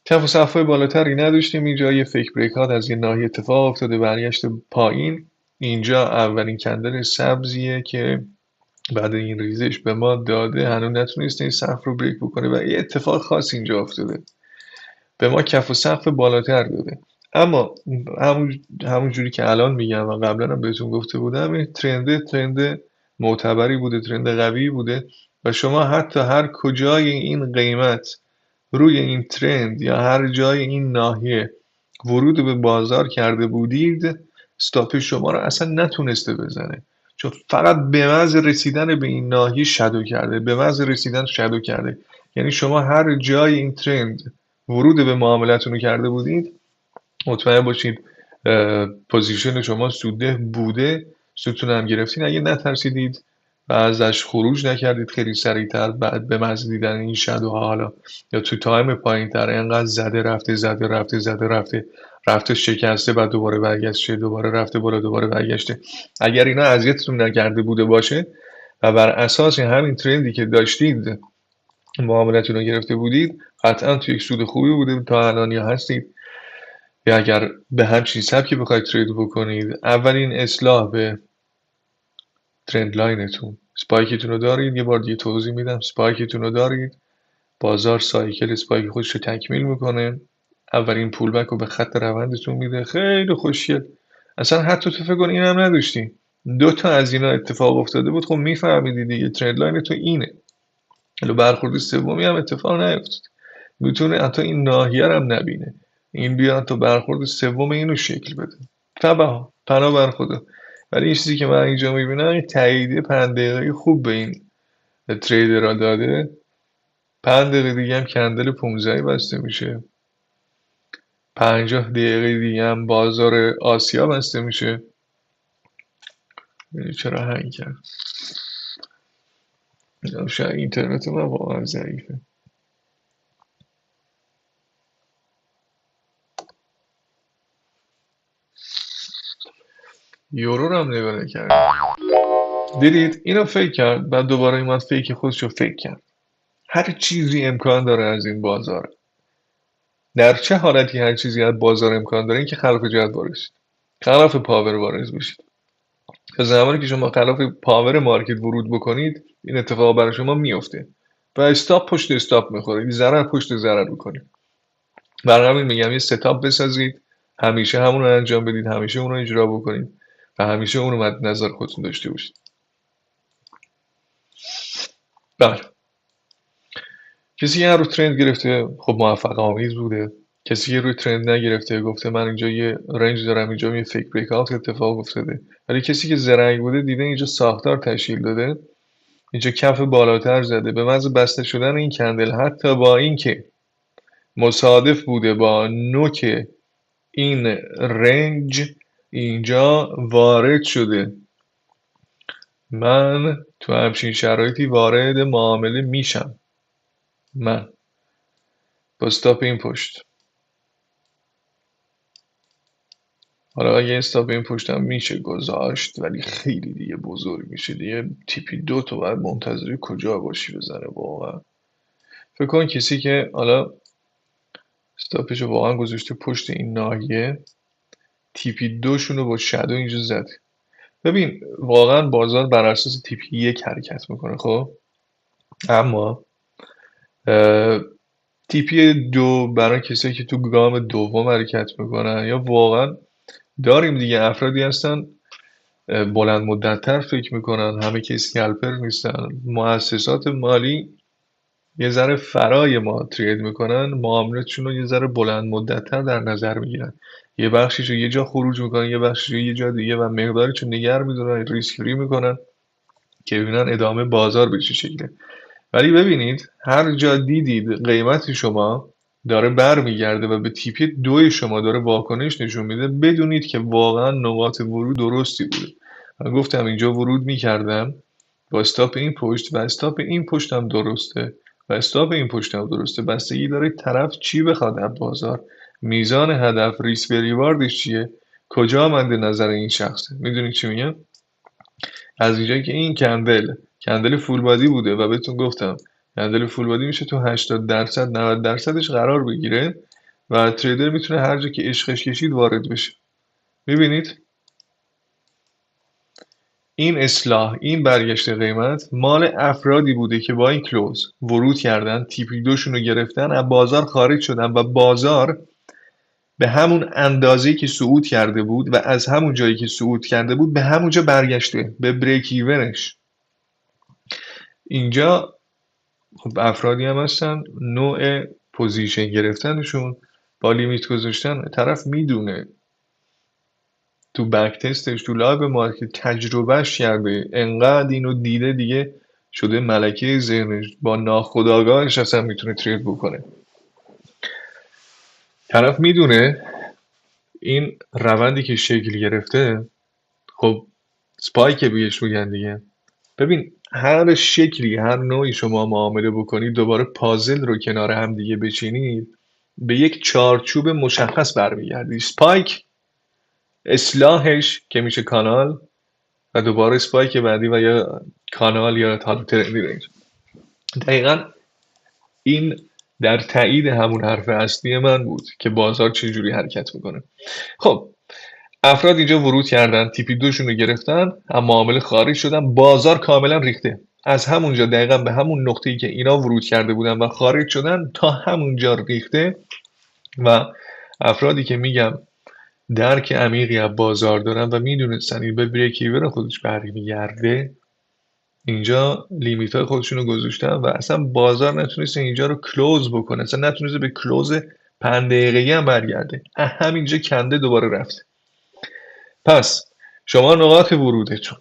کف و صفهای بالاتری نداشتیم. اینجا یه فیک بریک ها از یه ناحیه اتفاق افتاده، برگشت پایین. اینجا اولین کندل سبزیه که بعد این ریزش به ما داده، هنوز نتونسته این صف رو بریک بکنه و یه اتفاق خاص اینجا افتاده، به ما کف و سقف بالاتر داده. اما همون جوری که الان میگم و قبلا هم بهتون گفته بودم، این ترند معتبری بوده، ترند قوی بوده و شما حتی هر کجای این قیمت روی این ترند یا هر جای این ناحیه ورود به بازار کرده بودید، استاپ شما رو اصلا نتونسته بزنه، چون فقط به محض رسیدن به این ناحیه شادو کرده، به محض رسیدن شادو کرده. یعنی شما هر جای این ترند ورود به معاملتون رو کرده بودید، مطمئن باشید پوزیشن شما سوده بوده، ستون هم گرفتین. اگه نترسیدید و ازش خروج نکردید خیلی سریعتر بعد به محض دیدن این شادوها، حالا یا تو تایم پایین تر انقدر زده رفته زده رفته زده رفته رفته شکسته، بعد دوباره برگشته، دوباره رفته بالا، دوباره برگشته، اگر اینا اذیتتون نکرده بوده باشه و بر اساس همین ترندی که داشتید معاملتون رو گرفته بودید، قطعا تو یک سود خوبی بوده تا الان یا هستید. یا اگر به همچین سبکی بخواید ترید بکنید، اولین اصلاح به ترند لاینتون، سپایکتون رو دارید. یه بار دیگه توضیح میدم، سپایکتون رو دارید، بازار سایکل سپایک خودش رو تکمیل میکنه، اولین پولبک رو به خط روندتون میده، خیلی خوشگل. اصلا حتی تو فکر کن اینم نداشتی، 2 تا از اینا اتفاق افتاده بود، خب میفهمیدی دیگه ترند لاین تو اینه. حالا برخورد سومی هم اتفاق نیفتاد، میتونه حتی این ناحیه رو هم نبینه، این بیاد تا برخورد سوم اینو شکل بده. پناه بر خدا. ولی این چیزی که من اینجا میبینم، این تاییدیه 5 دقیقه خوب به این تریدر را داده. 5 دقیقه دیگه هم کندل 15 بسته میشه، 50 دقیقه دیگه هم بازار آسیا بسته میشه. چرا هنگ کرد؟ شاید اینترنت من واقعا ضعیفه. یورو رو هم نگاه کرد، دیدید اینو فیک کرد، بعد دوباره اومد فیک خودش رو فیک کرد. هر چیزی امکان داره از این بازار. در چه حالتی هر چیزی از بازار امکان داره؟ اینکه خلاف جهت وارد، خلاف پاور وارد بشید. تا زمانی که شما خلاف پاور مارکت ورود بکنید، این اتفاق برای شما میفته و استاپ پشت استاپ میخورید، ضرر پشت ضرر میکنید. برای همین میگم یه ستاپ بسازید، همیشه همون رو انجام بدید، همیشه اون رو اجرا بکنید و همیشه اون رو مد نظر خودتون داشته باشید. بله، کسی که روی ترند گرفته خب موفق آمیز بوده. کسی که روی ترند نگرفته گفته من اینجا یه رنج دارم، اینجا یه فیک بریک اوت اتفاق افتاده. ولی کسی که زرنگ بوده دیده اینجا ساختار تشکیل داده، اینجا کف بالاتر زده، به محض بسته شدن این کندل، حتی با اینکه مصادف بوده با نوک این رنج، اینجا وارد شده. من تو همچین شرایطی وارد معامله میشم، من با استاپ این پشت. حالا اگه استاپ این پشتم میشه گذاشت، ولی خیلی دیگه بزرگ میشه دیگه. تیپی 2 تو باید منتظری کجا باشی بزنه واقعا. فکر کن کسی که حالا استاپشو واقعا گذاشته پشت این ناحیه، تیپی 2 شونو با شادو اینجا زد. ببین واقعا بازار بر اساس تیپی 1 حرکت میکنه. خب اما تیپی دو برای کسایی که تو گام دوم حرکت میکنن یا واقعا داریم دیگه افرادی هستن بلند مدت‌تر فکر میکنن، همه که اسکلپر نیستن، مؤسسات مالی یه ذره فرای ما ترید میکنن، معاملاتشون رو یه ذره بلند مدت‌تر در نظر میگیرن، یه بخشیش رو یه جا خروج میکنن، یه بخشیش رو یه جا دیگه و مقدارش رو نگر میدارن، ریسک فری میکنن که ببینن ادامه بازار به چه شکله. ولی ببینید هر جا دیدید قیمت شما داره برمیگرده و به تیپی دوی شما داره واکنش نشون میده، بدونید که واقعا نقاط ورود درستی بوده. من گفتم اینجا ورود میکردم با استاپ این پشت و استاپ این پشت هم درسته و استاپ این پشت هم درسته. بستگی داره طرف چی بخواد از بازار، میزان هدف، ریسک به ریواردش چیه، کجا مد نظر این شخصه. میدونید چی میگم؟ از اینجایی که این کندل فول بادی بوده و بهتون گفتم کندل فول بادی میشه تو 80% 90%ش قرار بگیره و تریدر میتونه هر جا که عشقش کشید وارد بشه. میبینید این اصلاح، این برگشت قیمت مال افرادی بوده که با این کلوز ورود کردن، تیپی دوشون رو گرفتن، از بازار خارج شدن و بازار به همون اندازه‌ای که صعود کرده بود و از همون جایی که صعود کرده بود به همونجا برگشته به بریک ایونش. اینجا خب افرادی هم هستن نوع پوزیشن گرفتنشون با لیمیت گذاشتن، طرف میدونه تو بک تستش تو لایو مارکت تجربهش کرده، انقدر اینو دیده دیگه شده ملکه ذهنش، با ناخودآگاهش اصلا میتونه ترید بکنه. طرف میدونه این روندی که شکل گرفته، خب سپایک بهش میگن دیگه. ببین هر شکلی هر نوعی شما معامله بکنید، دوباره پازل رو کنار هم دیگه بچینید، به یک چارچوب مشخص برمیگردی. سپایک اصلاحش که میشه کانال و دوباره اسپایک بعدی و یا کانال یا حالا ترندی رنج. دقیقا این در تایید همون حرف اصلی من بود که بازار چجوری حرکت میکنه. خب افراد اینجا ورود کردن، تیپی دوشون رو گرفتن، اما معامله خارج شدن، بازار کاملا ریخته. از همونجا دقیقا به همون نقطه‌ای که اینا ورود کرده بودن و خارج شدن تا همونجا ریخته و افرادی که میگم درک عمیقی از بازار دارن و میدونستن این به بریک ایون خودش برمیگرده، اینجا لیمیت های خودشون رو گذاشتن و اصلا بازار نتونسته اینجا رو کلوز بکنه، اصلا نتونسته به کلوز 5 دقیقه‌ای هم برگرده، همینجا کنده دوباره رفته. پس شما نقاط ورودتون،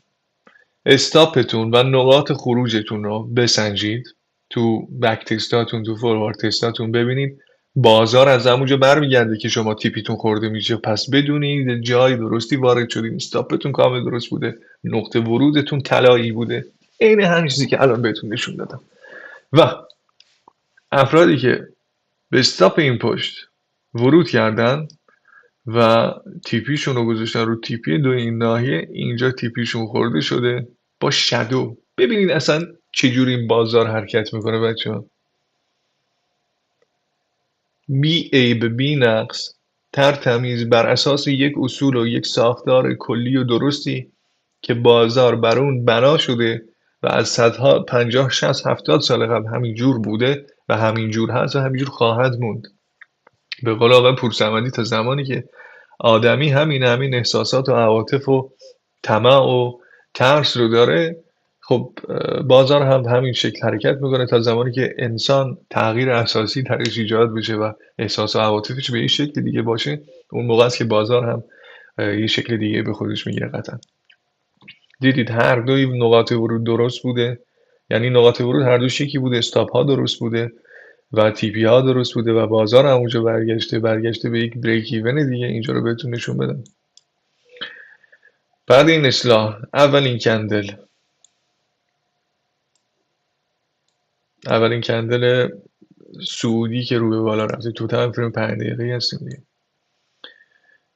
استاپتون و نقاط خروجتون رو بسنجید تو بک تستاتون، تو فوروارد تستاتون، ببینید بازار از همونجا برمیگرده که شما تیپیتون خورده میشه، پس بدونید جای درستی وارد شدین، استاپتون کامل درست بوده، نقطه ورودتون طلایی بوده، عین همین چیزی که الان بهتون نشون دادم. و افرادی که به استاپ این پشت ورود کردن و تیپیشون رو گذاشتن رو تیپی دو این ناحیه، اینجا تیپیشون خورده شده با شادو. ببینید اصلا چجوری این بازار حرکت میکنه بچه ها. بی عیب بی نقص، تر تمیز، بر اساس یک اصول و یک ساختار کلی و درستی که بازار بر اون بنا شده و از صدها 50 60 70 سال قبل همین جور بوده و همین جور هست و همین جور خواهد موند. به قول آقای پورصمدی تا زمانی که آدمی همین احساسات و عواطف و طمع و ترس رو داره، خب بازار هم همین شکل حرکت میکنه تا زمانی که انسان تغییر اساسی درش ایجاد بشه و احساس و عواطفش به این شکل دیگه باشه، اون موقع است که بازار هم یه شکل دیگه به خودش میگیره قطعا. دیدید هر دوی نقاط ورود درست بوده، یعنی نقاط ورود هر دوش یکی بوده، استاپ ها درست بوده و تیپی ها درست بوده و بازار همونجا برگشته به یک بریک ایون دیگه. اینجا رو بهتون نشون بدم. بعد این اصلاح اولین کندل سعودی که رو به بالا رفته تو تایم فریم 5 دقیقه‌ای هستیم دیگه.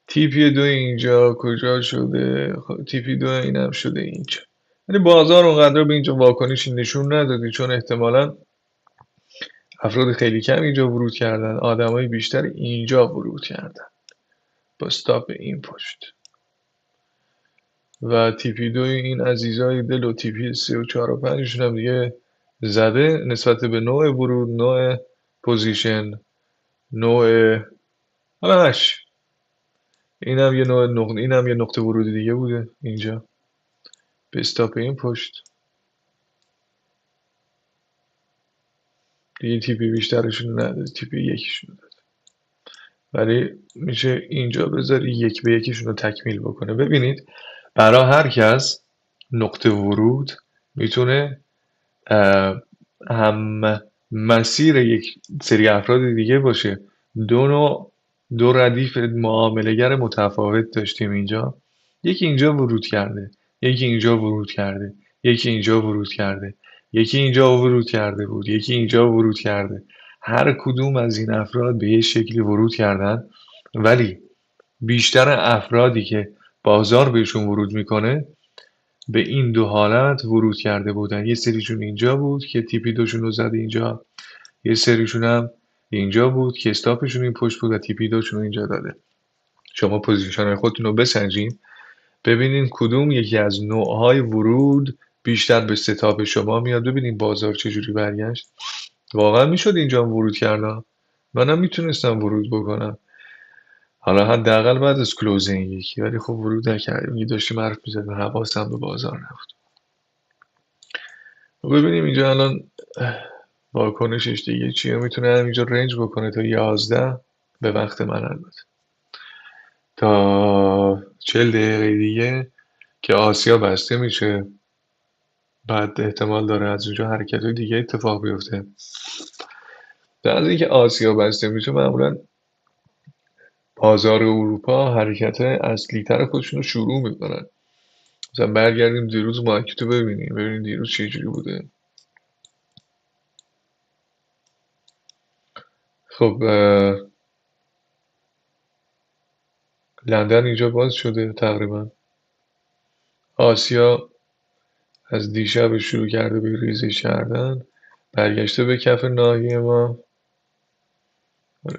تیپی دو اینجا کجا شده؟ خب تیپی دو اینم شده اینجا. یعنی بازار اونقدر به اینجا واکنشی نشون ندادی، چون احتمالاً افراد خیلی کم اینجا ورود کردن، آدمای بیشتر اینجا ورود کردن با استاپ این پشت. و تیپی دو این عزیزای دل و تیپی 3 و 4 و 5 هم دیگه زده نسبت به نوع ورود، نوع پوزیشن، نوع، حالا هش اینم یه اینم یه نقطه ورود دیگه بوده اینجا به استاپ این پشت. دیگه تیپی بیشترشون نداره، تیپی یکیشون داره، ولی میشه اینجا بذاری یک به یکیشون رو تکمیل بکنه. ببینید برای هر کس نقطه ورود میتونه هم مسیر یک سری افراد دیگه باشه. دو ردیف معامله‌گر متفاوت داشتیم اینجا. یکی اینجا ورود کرده، یکی اینجا ورود کرده، یکی اینجا ورود کرده، یکی اینجا ورود کرده بود، یکی اینجا ورود کرده. هر کدوم از این افراد به یه شکلی ورود کردن، ولی بیشتر افرادی که بازار بهشون ورود میکنه به این دو حالت ورود کرده بودن. یه سریشون اینجا بود که تیپی دوشون رو زد اینجا، یه سریشون هم اینجا بود که استاپشون این پشت بود و تیپی دوشون رو اینجا داده. شما پوزیشن خودتون رو بسنجین ببینین کدوم یکی از نوعهای ورود بیشتر به ستاپ شما میاد. ببینین بازار چجوری برگشت. واقعا میشد اینجا ورود کردم، منم میتونستم ورود بکنم، حالا حداقل بعد از کلوزینگ یکی، ولی خب ورود نکردیم. یه داشتیم حرف میزدیم، حواسم به بازار نبود. ببینیم اینجا الان واکنشش دیگه چیه. میتونه اینجا رنج بکنه تا 11 به وقت من، البته تا 40 دقیقه دیگه که آسیا بسته میشه. بعد احتمال داره از اونجا حرکت دیگه اتفاق بیفته. در از اینکه آسیا بسته میشه معمولا بازار اروپا حرکت اصلی تر خودشون رو شروع میکنن. مثلا برگردیم دیروز مارکت رو ببینیم دیروز چه جوری بوده. خب لندن اینجا باز شده تقریبا. آسیا از دیشب شروع کرده به ریزش کردن، برگشته به کف ناحیه ما.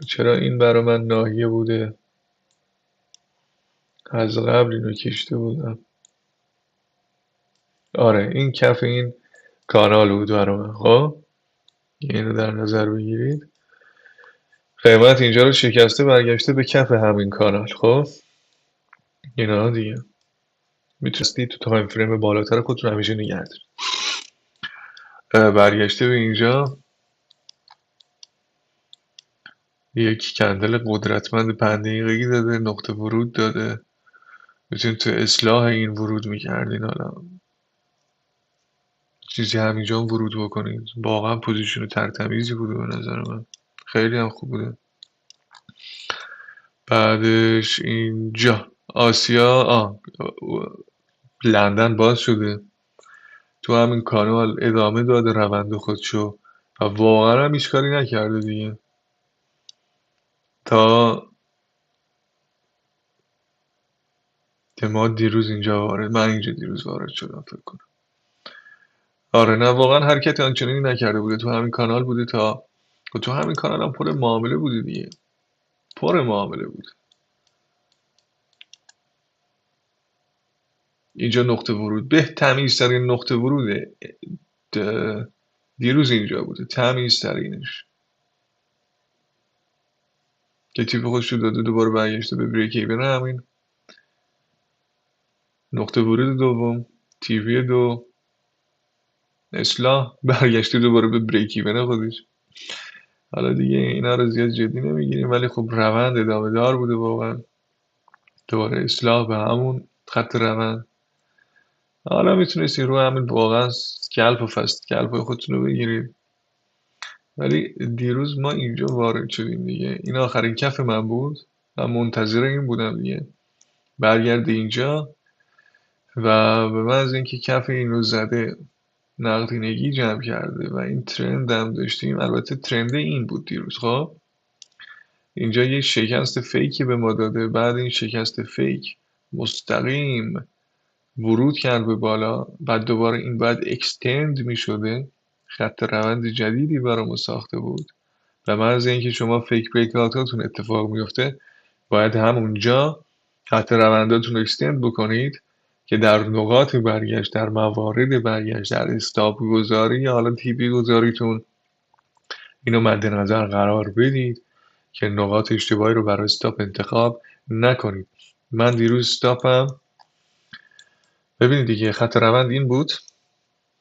چرا این برا من ناحیه بوده؟ از قبل اینو کشته بودم. آره این کف این کانال بود برا من. خب اینو در نظر بگیرید، قیمت اینجا رو شکسته برگشته به کف همین کانال. خب اینا دیگه میتونستی تو تایم فریم بالاتر خودتون همیشه نگه دارید. برگشته به اینجا، یک کندل قدرتمند 5 دقیقه‌ای داده، نقطه ورود داده. میتونید تو اصلاح این ورود میکردین، حالا چیزی همینجا هم ورود بکنید. واقعا پوزیشن ترتمیزی بوده به نظر من، خیلی هم خوب بوده. بعدش اینجا آسیا لندن باز شده، تو همین کانال ادامه داده روند خودشو و واقعا هم هیچ کاری نکرده دیگه تا که ما دیروز اینجا من اینجا دیروز وارد شدم فکر کنم. آره نه واقعا حرکت آنچنانی نکرده بوده، تو همین کانال بوده تا تو همین کانال هم پر معامله بوده دیگه، پر معامله بود. اینجا نقطه ورود، تمیزترین نقطه ورود دیروز اینجا بوده، تمیزترینش که تیپ خودش رو داده دوباره برگشته به بریک ایون همین نقطه ورود دوم. تیوی دو اصلاح برگشته دوباره به بریک ایون خودش. حالا دیگه اینا رو زیاد جدی نمیگیریم، ولی خب روند ادامه دار بوده واقعا. دوباره اصلاح به همون خط روند. حالا میتونستین رو همین واقعا سکلپ و فست سکلپ خودتون رو بگیرید، ولی دیروز ما اینجا وارد شدیم دیگه. این آخرین کف من بود و منتظر این بودم دیگه برگرده اینجا و به من از اینکه کف اینو زده نقدینگی جمع کرده و این ترند هم داشتیم. البته ترند این بود دیروز. خب اینجا یه شکست فیکی به ما داده، بعد این شکست فیک مستقیم ورود کرد به بالا، بعد دوباره این بعد اکستند می شده، خط روند جدیدی برای ما ساخته بود و محض اینکه شما فیک بریکاتاتون اتفاق میفته باید همونجا خط رونداتون رو اکستند بکنید که در نقاط برگشت، در موارد برگشت، در استاپ گذاری یا حالا تیپی گذاریتون اینو مد نظر قرار بدید که نقاط اشتباهی رو برای استاپ انتخاب نکنید. من دیروز استاپم ببینید دیگه خط روند این بود،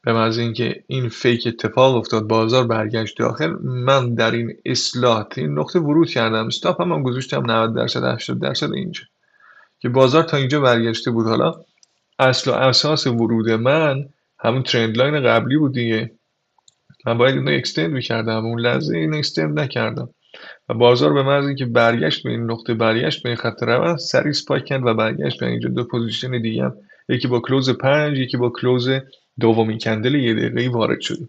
به محض اینکه این فیک اتفاق افتاد بازار برگشت داخل، من در این اصلاح این نقطه ورود کردم، استاپم هم گذاشتم 90% 80% اینجا که بازار تا اینجا برگشته بود. حالا اصل و اساس ورود من همون ترند لاین قبلی بود دیگه، من باید اینو اکستند میکردم، اون لحظه این اکستند نکردم و بازار به محض اینکه برگشت به این نقطه، برگشت به این خط روند، سریع اسپایک کرد و برگشت به اینجا. دو پوزیشن دیگه هم، یکی با کلوز 5، یکی با کلوز دومین کندل 1 دقیقه‌ای وارد شده.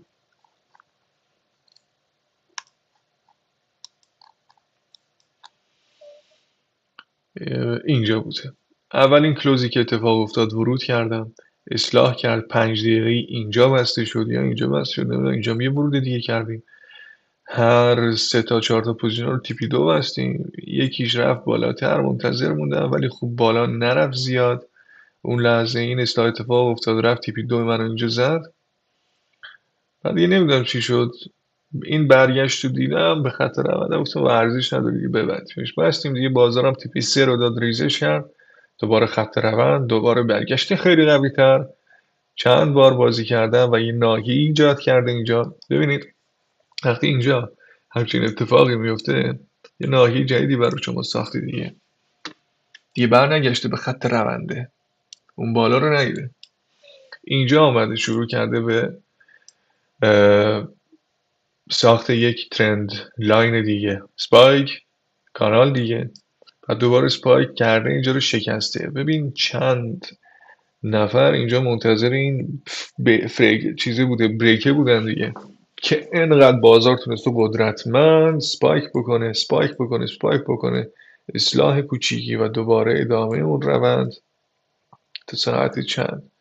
اینجا بوده اولین کلوزی که اتفاق افتاد، ورود کردم، اصلاح کرد، 5 دقیقه‌ای اینجا بسته شد یا اینجا بسته شد، اینجا یه ورود دیگه کردیم، هر 3 تا 4 تا پوزیشن رو تیپی 2 بستیم، یکیش رفت بالاتر، منتظر موندم ولی خوب بالا نرفت زیاد. اون لحظه این اصلاح اتفاق افتاد، رفت تیپی 2 من اینجا زد. بعد دیگه نمیدونم چی شد، این برگشت رو دیدم به خط روند، گفتم و ارزش نداره دیگه ببندیمش، بستیم دیگه. بازارم تیپی 3 رو داد ریزش کرد، دوباره خط روند، دوباره برگشت خیلی قوی تر. چند بار بازی کردم و یه ناهی ایجاد کرده اینجا. ببینید وقتی اینجا همچین اتفاقی میفته، یه ناحیه جدیدی برای شما ساختی دیگه برنگشته به خط رونده، اون بالا رو ندیده، اینجا آمده شروع کرده به ساخت یک ترند لاین دیگه، اسپایک، کانال دیگه، و دوباره اسپایک کرده اینجا رو شکسته. ببین چند نفر اینجا منتظر این چیزی بوده، بریکه بودن دیگه، که انقدر بازار تونسته قدرتمند سپایک بکنه، سپایک بکنه، سپایک بکنه، اصلاح کوچیکی و دوباره ادامه اون روند تا ساعت چند.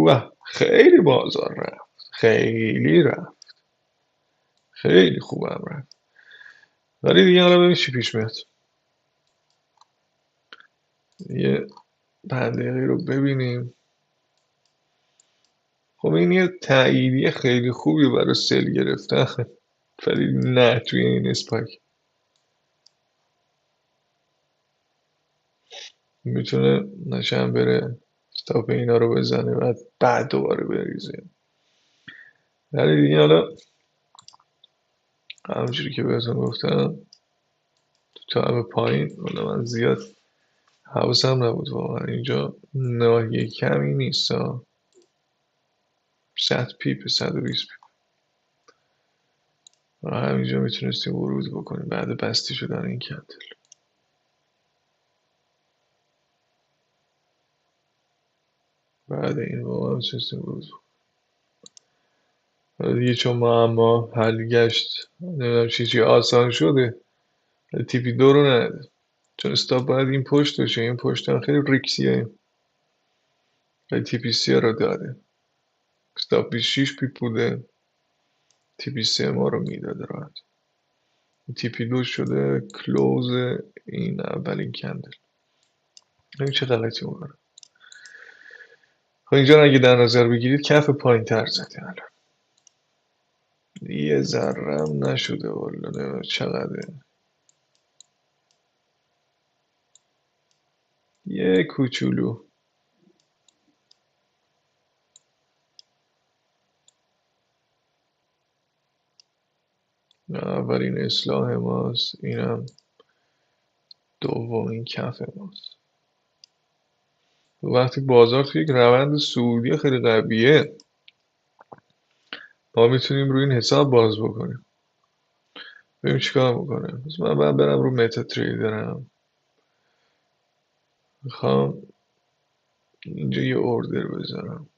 و خیلی بازار رفت، خیلی رفت، خیلی خوبم رفت. ولی دیگه حالا ببین چی پیش میاد. یه 5 دقیقه رو ببینیم. خب این یه تأییدیه خیلی خوبی برای سل گرفتن، ولی نه توی این اسپایک میتونه نشن بره استاپ اینا رو بزنه و بعد دوباره بریزه. ولی دیگه حالا همونجوری که بهتون گفتم تو همه پایین، حالا من زیاد حواسم نبود واقعا، اینجا ناحیه کمی نیست، 100 پیپ، 120 پیپ و همینجا میتونستیم ورود بکنیم بعد بسته شدن این کندل. بعد این واقعا میتونستیم ورود بکنیم دیگه، چون معما حل گشت، نمیدونم چی آسان شده، تیپی 2 رو نده، چون استاپ باید این پشت باشه، این پشت هم خیلی ریکسیه، ولی تیپی 3 رو داده. استاپ 26 پیپ بوده، تیپی 3 ما رو میداده راحت. تیپی 2 شده کلوز این اولین کندل. این چه غلطی اون. خب اینجا اگه در نظر بگیرید کف پایین تر زده، الان یه ذرم نشده والا، نمیدونم چقدره، یه کوچولو. اولین اصلاح ماست، اینم دومین کف ماست. وقتی بازار توی یک روند صعودی خیلی قویه، ما میتونیم روی این حساب باز بکنیم. ببینیم چیکار میکنه. بس من برم رو متا تریدرم، میخوام اینجا یه اوردر بذارم.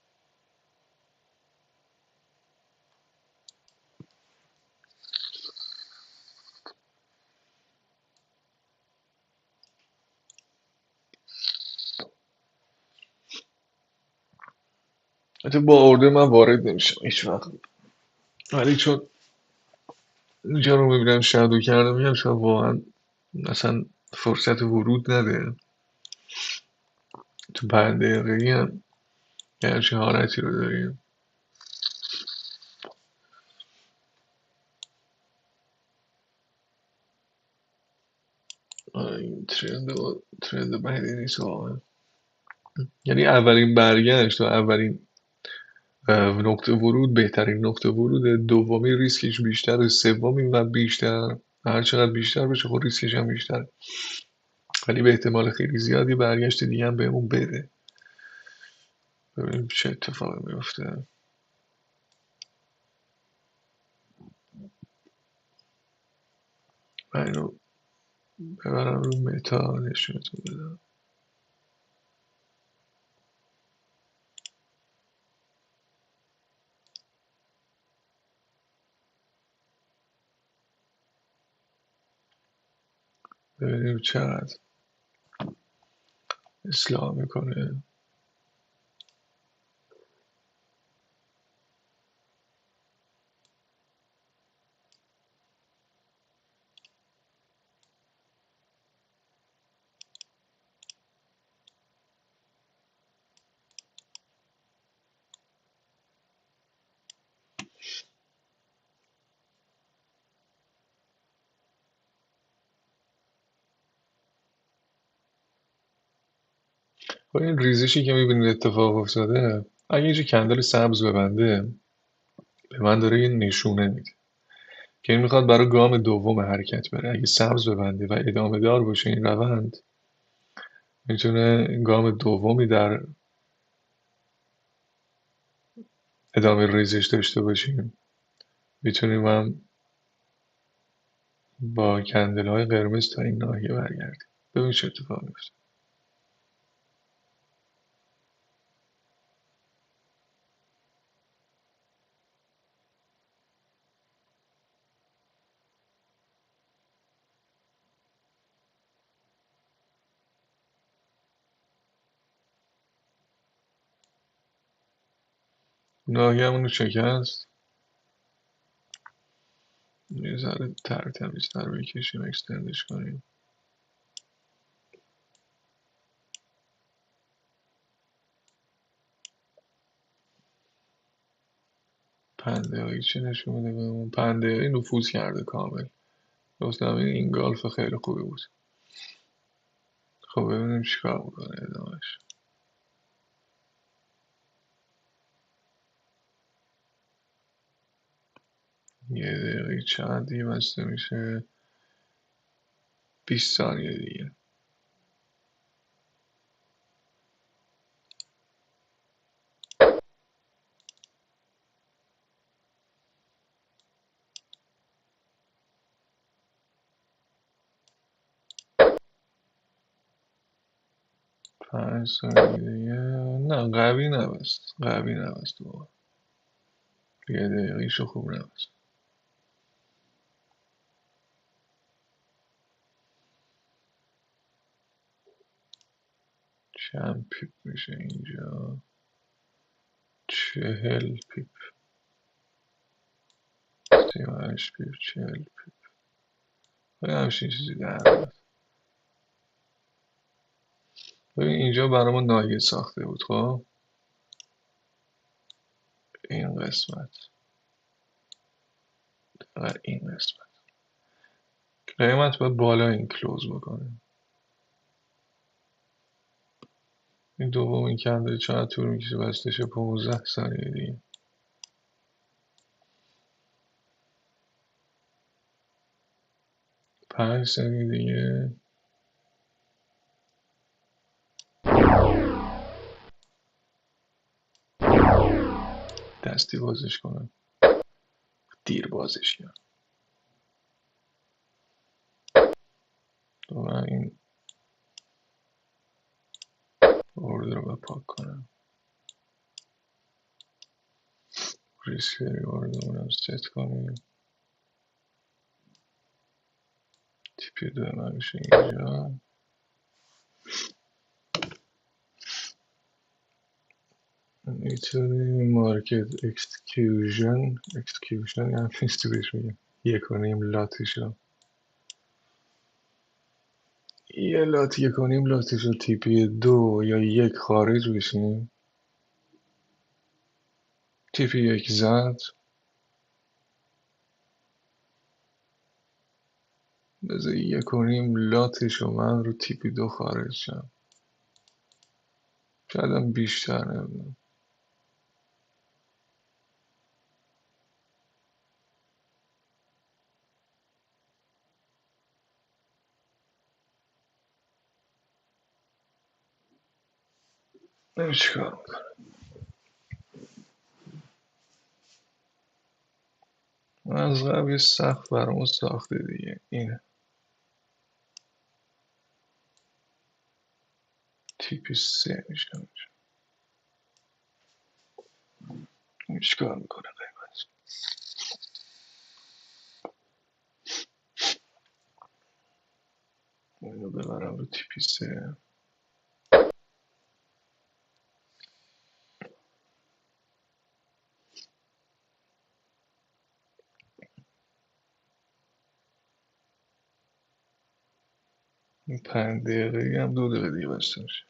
حتی با اوردر من وارد نمیشم هیچ وقت، ولی چون اینجا رو میبینم شادو کردم، میگم شاید واقعا اصلا فرصت ورود نده، تو 5 دقیقه هم یه همچین حالتی رو داریم. ترند بعدی نیست واقعا. یعنی اولین برگشت و اولین نقطه ورود بهترین نقطه ورود، دومی ریسکش بیشتره، سومی و بیشتر، هر چقدر بیشتر بشه خب ریسکش هم بیشتر، ولی به احتمال خیلی زیادی برگشت دیگه هم بهمون بده. ببینیم چه اتفاقی میفته. من اینو ببرم رو متا نشونتون بدم. ببینیم چقدر اصلاح میکنه. با این ریزشی که میبینید اتفاق افتاده، اگه اینجا کندل سبز ببنده به من داره یه نشونه میده که این میخواد برای گام دوم حرکت بره. اگه سبز ببنده و ادامه دار باشه این روند، میتونه گام دومی در ادامه ریزش داشته باشیم. میتونیم هم با کندل های قرمز تا این ناحیه برگردیم. ببین چه اتفاقی میفته. ناحیه همونو شکست. یه ذره تمیزتر بکشیم، اکستندش کنیم. پنده هایی چه نشون میده بهمون؟ پنده هایی نفوذ کرده کامل. گفتم این گالف خیلی خوبی بود. خب ببینیم چیکار میکنه ادامهش. یه دقیقه چند دیگه بسته میشه؟ 20 ثانیه دیگه. 5 ثانیه دیگه. نه قوی نبست بابا. یه دقیقه خوب نبست. چند پیپ میشه اینجا؟ 40 پیپ. 38 پیپ. 40 پیپ. همچین چیزی در میاد. ببین اینجا برامون ناحیه ساخته بود. خب این قسمت و این قسمت قیمت باید بالا این کلوز بکنه. این دومین کندل چقدر طول میکشه بستشه؟ 15 ثانیه دیگه. 5 ثانیه دیگه. دستی بازش کنم، دیر بازش کنم. دوباره این ورد رو پاک کنم. ریسکری واردمون هم ست کنیم. تیپی دو من میشه اینجا. میتونیم مارکت اکسکیوژن هم نیستی بهش میگم، 1.5 لاتش رو، یه لات 1.5 لاتش رو تیپی 2 یا 1 خارج بشیم. تیپی 1 زد. بذار یه کنیم لاتش و من رو تیپی 2 خارج شم. شاید بیشتر نمیدونم. چیکار میکنم. من از قبل یه سقف برامون ساخته دیگه. اینه تیپی 3 میشه. چیکار میکنه قیمت. اینو ببرم رو تیپی 3. این 5 دقیقه هم 2 دقیقه دیگه بسته میشه.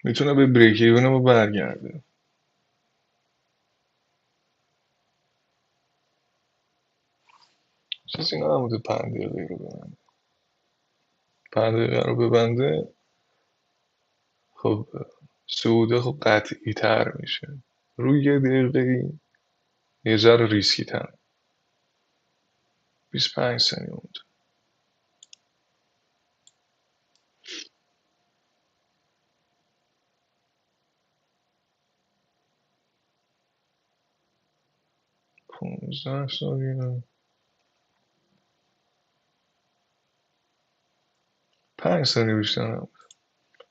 میتونه به بریک ایون ما برگرده. چیزی نبوده 5 دقیقه رو ببنده. 5 دقیقه رو ببنده. خب سعوده خب قطعی تر میشه. روی 1 دقیقه یه ذره ریسکی تر. 25 ثانیه بود. 15 ثانیه. 5 ثانیه بیشتر نبود.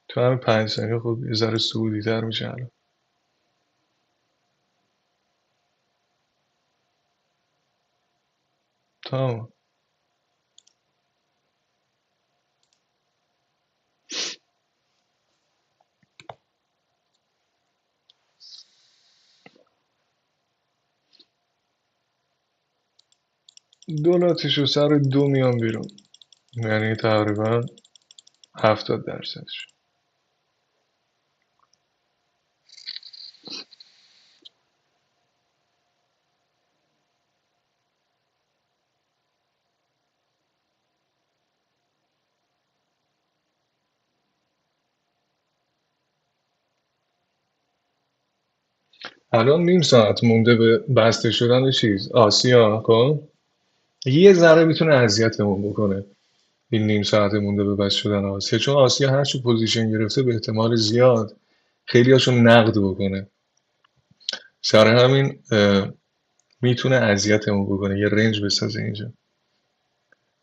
تو همین 5 ثانیه خب یه ذره سعودی تر میشه الان. تمام. دولتشو سر 2 میان بیرون. یعنی تقریبا 70%. الان نیم ساعت مونده به بسته شدن چیز آسیا. خب یه ذره میتونه اذیتمون بکنه این نیم ساعت مونده به بسته شدن آسیا، چون آسیا هر چی پوزیشن گرفته به احتمال زیاد خیلی هاشون نقد بکنه. سر همین میتونه اذیتمون بکنه، یه رنج بسازه اینجا،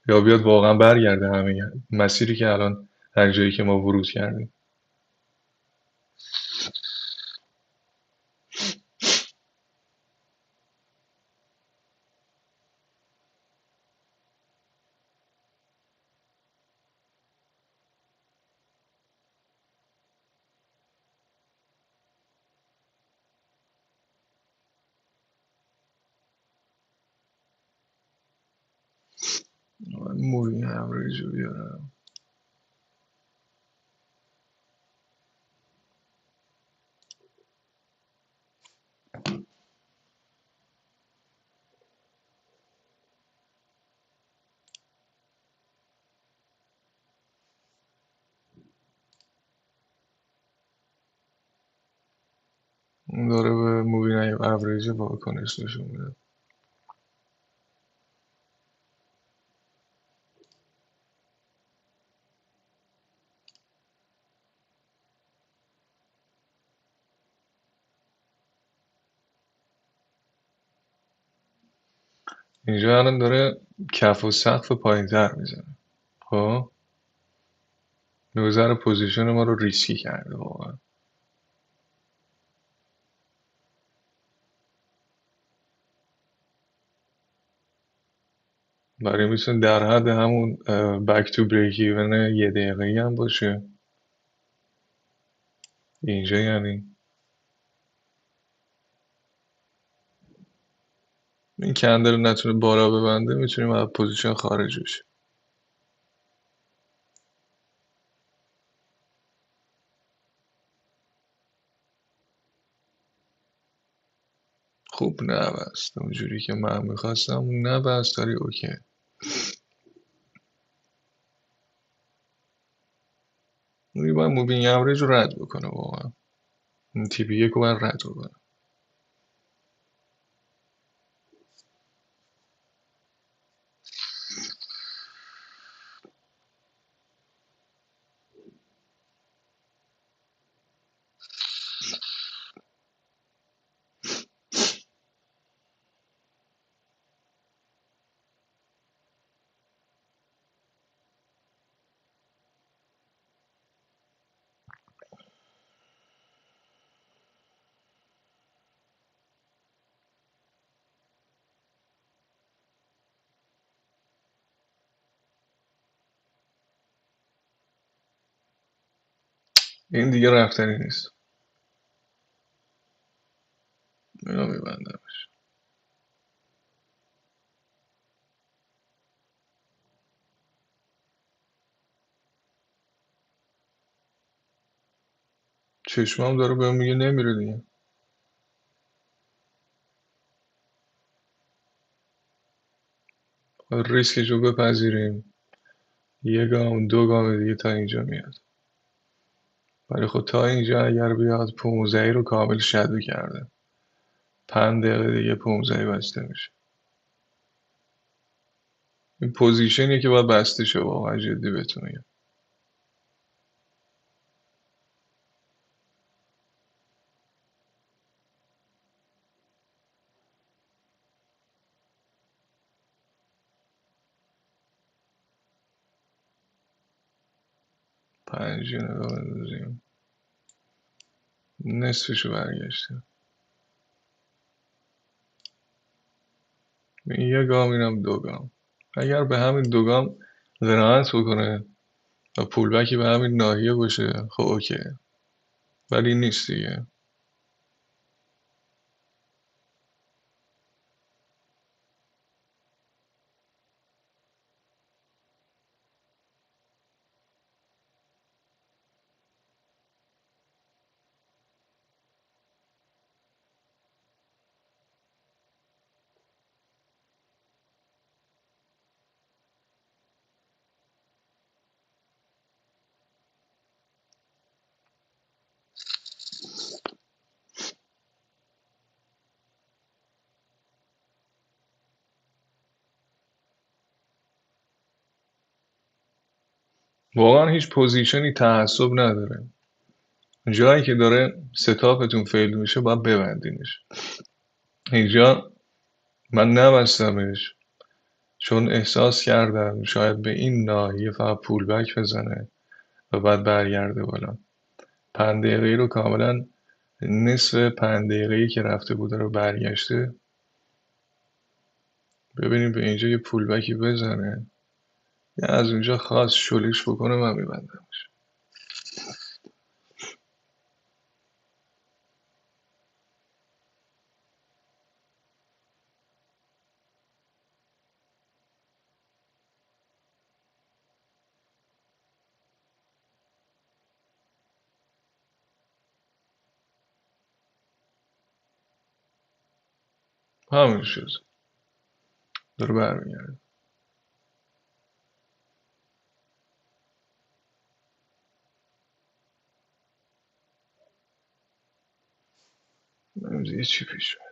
یا بیاد واقعا برگرده همین مسیری که الان هر جایی که ما ورود کردیم. مووینگ اوریج رو بیارم. اون داره به مووینگ اوریج واکنش نشون میده. اینجا الان داره کف و سقف پایین تر میزنه. خب نوزر پوزیشن ما رو ریسکی کرده واقعا. برای میتونه در حد همون بک تو بریک ایون 1 دقیقه هم باشه اینجا. یعنی این کندل نتونه بالا ببنده، میتونیم از پوزیشن خارج بشه. خوب نبست اونجوری که من میخواستم، نبست ولی اوکی. اونی باید مووینگ اوریج رو رد بکنه واقعا. این تیپی یک رو باید رد بکنه. این دیگه رفتنی نیست. اینو میبندم. چشمام داره بهم میگه نمیره دیگه. ریسکشو بپذیریم، یه گام دو گام دیگه تا اینجا میاد. ولی خب تا اینجا اگر بیاد 15 رو کامل شدو کرده. 5 دقیقه دیگه 15 بسته میشه. این پوزیشنیه که باید بسته شه واقعا، جدی بهتون میگم. پنج نگاه بندازیم، نصفشو برگشته. این یه گام، اینم دو گام. اگر به همین دو گام قناعت بکنه و پولبکی به همین ناحیه باشه، خب اوکی. ولی نیست دیگه. واقعا هیچ پوزیشنی تعصب نداره. جایی که داره ستاپتون فیل میشه باید ببندینش. اینجا من نبستمش چون احساس کردم شاید به این ناحیه فقط پول بک بزنه و بعد برگرده بالا. 5 دقیقه رو کاملا، نصف 5 دقیقه که رفته بوده رو برگشته. ببینیم به اینجا یه پول بکی بزنه یا از اونجا خواست شلش بکنه، من میبندمش. همین شد، داره برمیگرده. یه چی پیش میاد.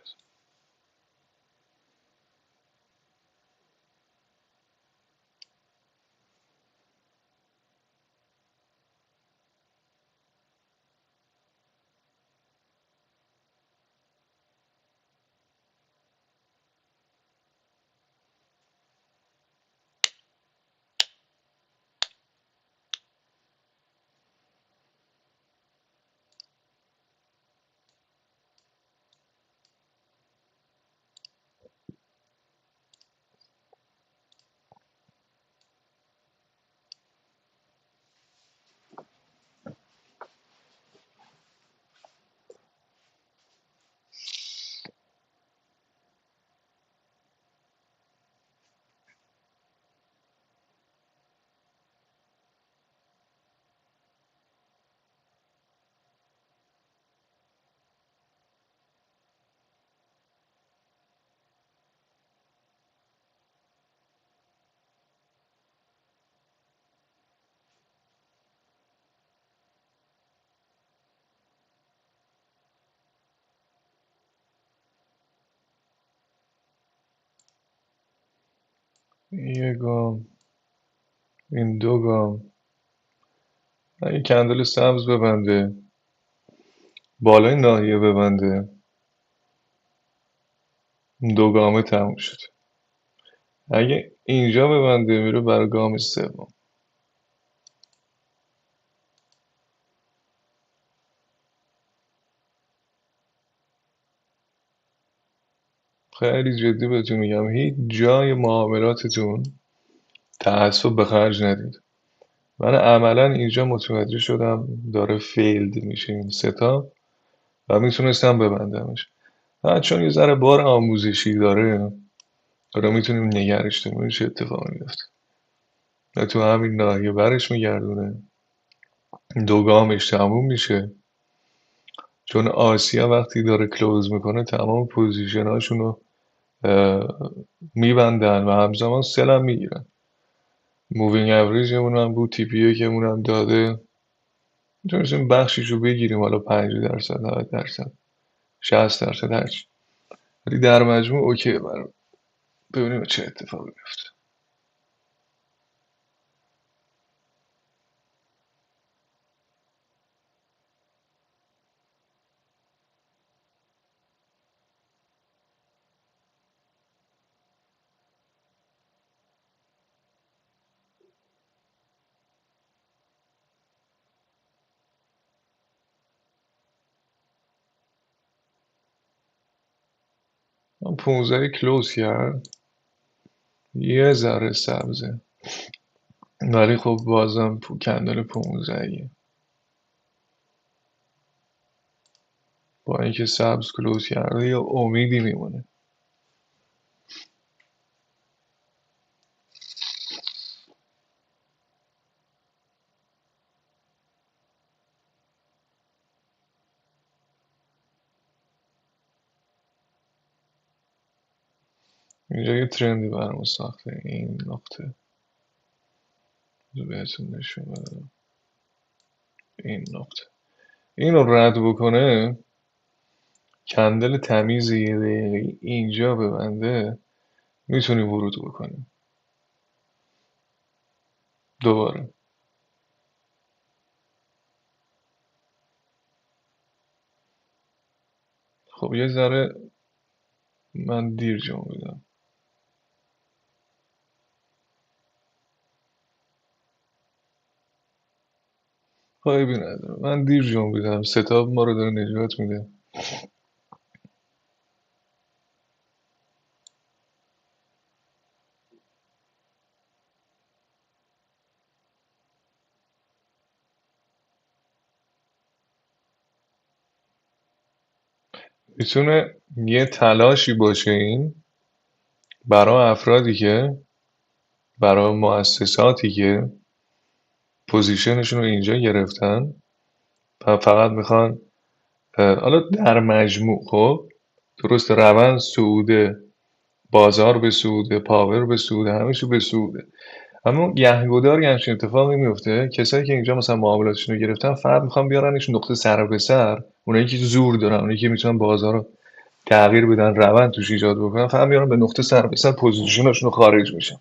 یه گام، این دو گام. اگه کندل سبز ببنده، بالای ناحیه ببنده، دو گامه تموم شد. اگه اینجا ببنده میره برای گام سوم. خیلی جدی بهتون میگم، هیچ جای معاملاتتون تعصب به خرج ندید. من عملا اینجا متوجه شدم داره فیلد میشه این ستا و میتونستم ببندمش. چون یه ذره بار آموزشی داره، حالا میتونیم نگرش داریم چه اتفاقی میفته و تو همین ناحیه برش میگردونه، دو گامش تموم میشه. چون آسیا وقتی داره کلوز میکنه تمام پوزیشناشون رو میبندن و همزمان سل هم میگیرن. مووینگ اوریجمون هم بود، تی پی که هم داده، میتونستیم بخشیش رو بگیریم، حالا 50%، 90%، 60% هرچی، ولی در مجموع اوکی. برام ببینیم چه اتفاقی میفته. من 15 کلوز کرد، یه ذره سبزه، ولی خب بازم کندل 15، با اینکه سبز کلوز کرده یا امیدی میمونه. اینجا یه ترندی برام ساخته این نقطه، بهتون نشون بدم. این نقطه این رو رد بکنه، کندل تمیز یه دقیقه اینجا ببنده، میتونیم ورود بکنیم دوباره. خب یه ذره من دیر جمع بدم. عیبی نداره، من دیر جمع بدم، ستاب ما رو داره نجات میده. میتونه یه تلاشی باشه این برای افرادی که، برای مؤسساتی که پوزیشنشون رو اینجا گرفتن و فقط میخوان، حالا در مجموع، خب درست، روند سعوده، بازار به سعوده، پاور به سعوده، همه چی به سعوده، اما گهگدار یه همچین اتفاقی میفته. کسایی که اینجا مثلا معاملاتشون رو گرفتن فقط میخوان بیارنش نقطه سر به سر، اونایی که زور دارن، اونایی که میتونن بازار رو تغییر بدن، روند توش ایجاد بکنن، فقط میارن به نقطه سر به سر پوزیشنشون رو خارج میشن.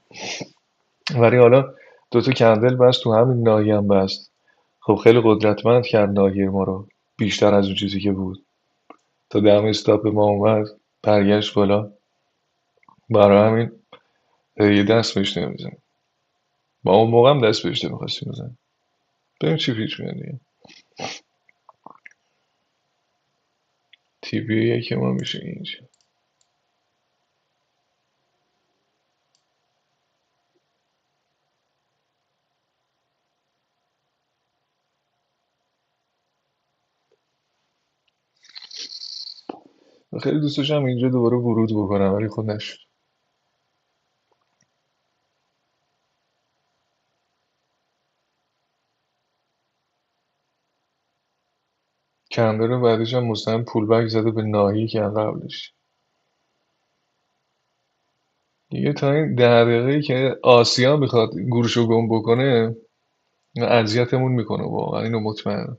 ولی حالا دوتا کندل بست تو همین ناحیه هم بست، خب خیلی قدرتمند کرد ناحیه ما رو، بیشتر از اون چیزی که بود. تا دم استاپ ما اومد، برگشت بالا. برای همین یه دست بهش نمیزن. ما اون موقع هم دست بهش نمیخواستیم بزن. بریم چی پیش میاد دیگه. تی بی یک ما میشه اینجا. و خیلی دوست داشتم اینجا دوباره ورود بکنم ولی خود نشد. کندر بعدش هم مستقیم پول بک زده به ناحیه که قبلش. دیگه تا این 10 دقیقه که آسیا میخواد گورشو گم بکنه، اذیتمون میکنه واقعا، اینو مطمئنم.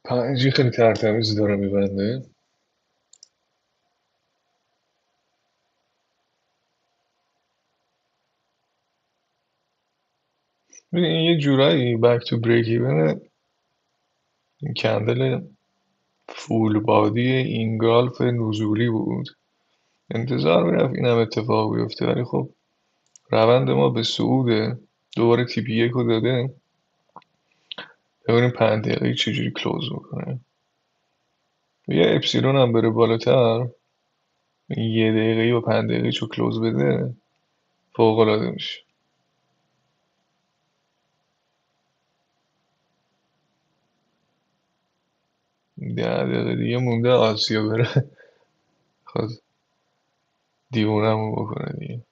پنجی خیلی ترتمیز داره میبنده. ببین این یه جورایی بک تو بریک ایون کندل فول بادی اینگالف نزولی بود. انتظار میرفت این هم اتفاق بیفته، ولی خب روند ما به صعوده. دوباره تیپی یک رو داده، ببینیم 5 دقیقه چجوری کلوز میکنه. یه اپسیلون هم بره بالاتر، 1 دقیقه و 5 دقیقه چو کلوز بده، فوق العاده میشه. 10 دقیقه دیگه مونده آسیا بره. خواهد دیوونمون بکنه دیگه.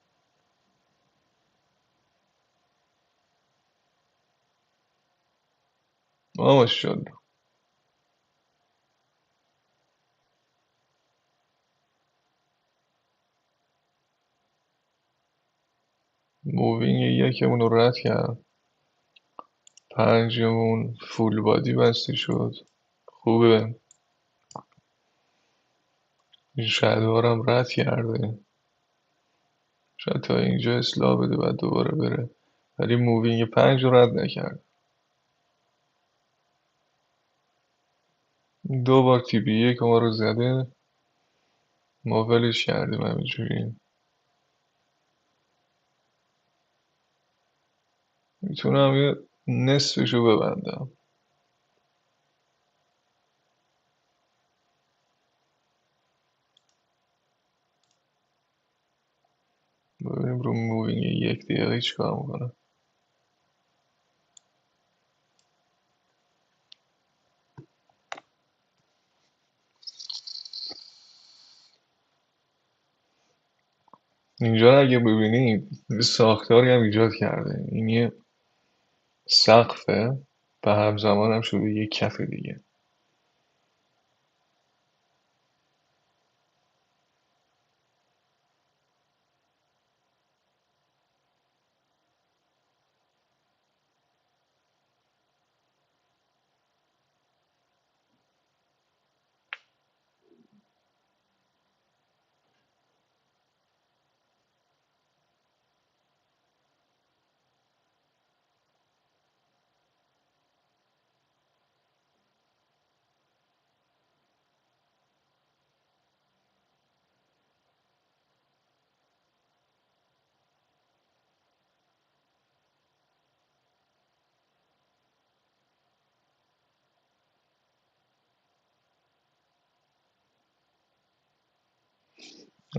ماشاءالله. مووینگ یکمون رو رد کرد، پنجمون فول بادی بسته شد. خوبه. این شهدوارم رد کرده، شاید تا اینجا اصلاح بده بعد دوباره بره، ولی مووینگ 5 رو رد نکرد. 2 بار تیپی یک ما رو زده، ما ولش کردیم همینجوری. میتونم یه نصفشو ببندم. ببینیم رو مووینگ 1 دقیقه چیکار میکنه. اینجا رو اگه ببینید یه ساختاری هم ایجاد کرده. این یه سقفه و همزمان هم شده یه کف دیگه.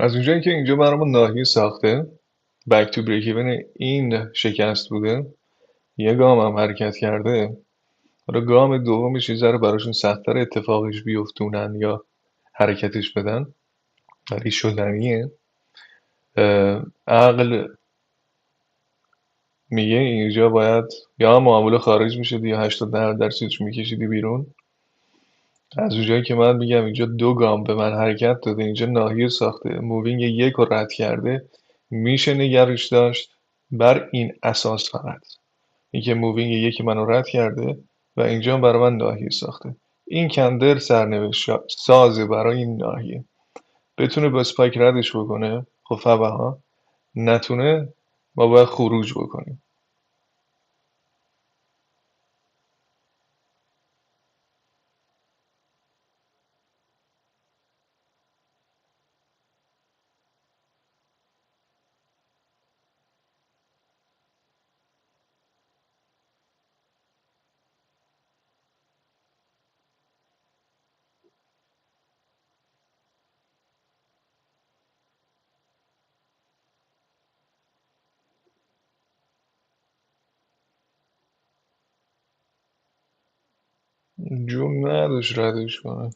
از اونجایی که اینجا برامون ناحیه ساخته، بک تو بریک ایون این شکست بوده، یه گام هم حرکت کرده. حالا گام دومش یه ذره براشون سخت‌تر اتفاقش بیفتونن یا حرکتش بدن، ولی شدنیه. عقل میگه اینجا باید یا معامله خارج میشد یا 80-90 درصدش میکشیدی بیرون. از اونجایی که من میگم اینجا 2 گام به من حرکت داده، اینجا ناحیه ساخته، مووینگ یک رو رد کرده، میشه نگرش داشت بر این اساس فقط. اینکه مووینگ یکی منو رد کرده و اینجا برای من ناحیه ساخته. این کندر سرنوشت سازه برای این ناحیه. بتونه با اسپایک ردش بکنه، خب فبها. نتونه، ما باید خروج بکنیم. جون نداشت ردش کنه.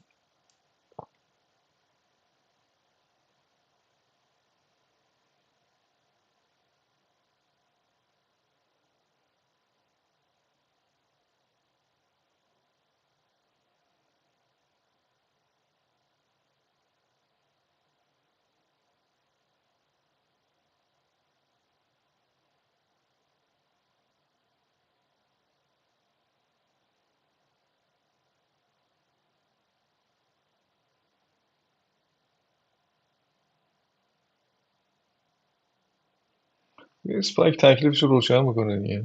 اسپایک تکلیفش رو روشن میکنه دیگه.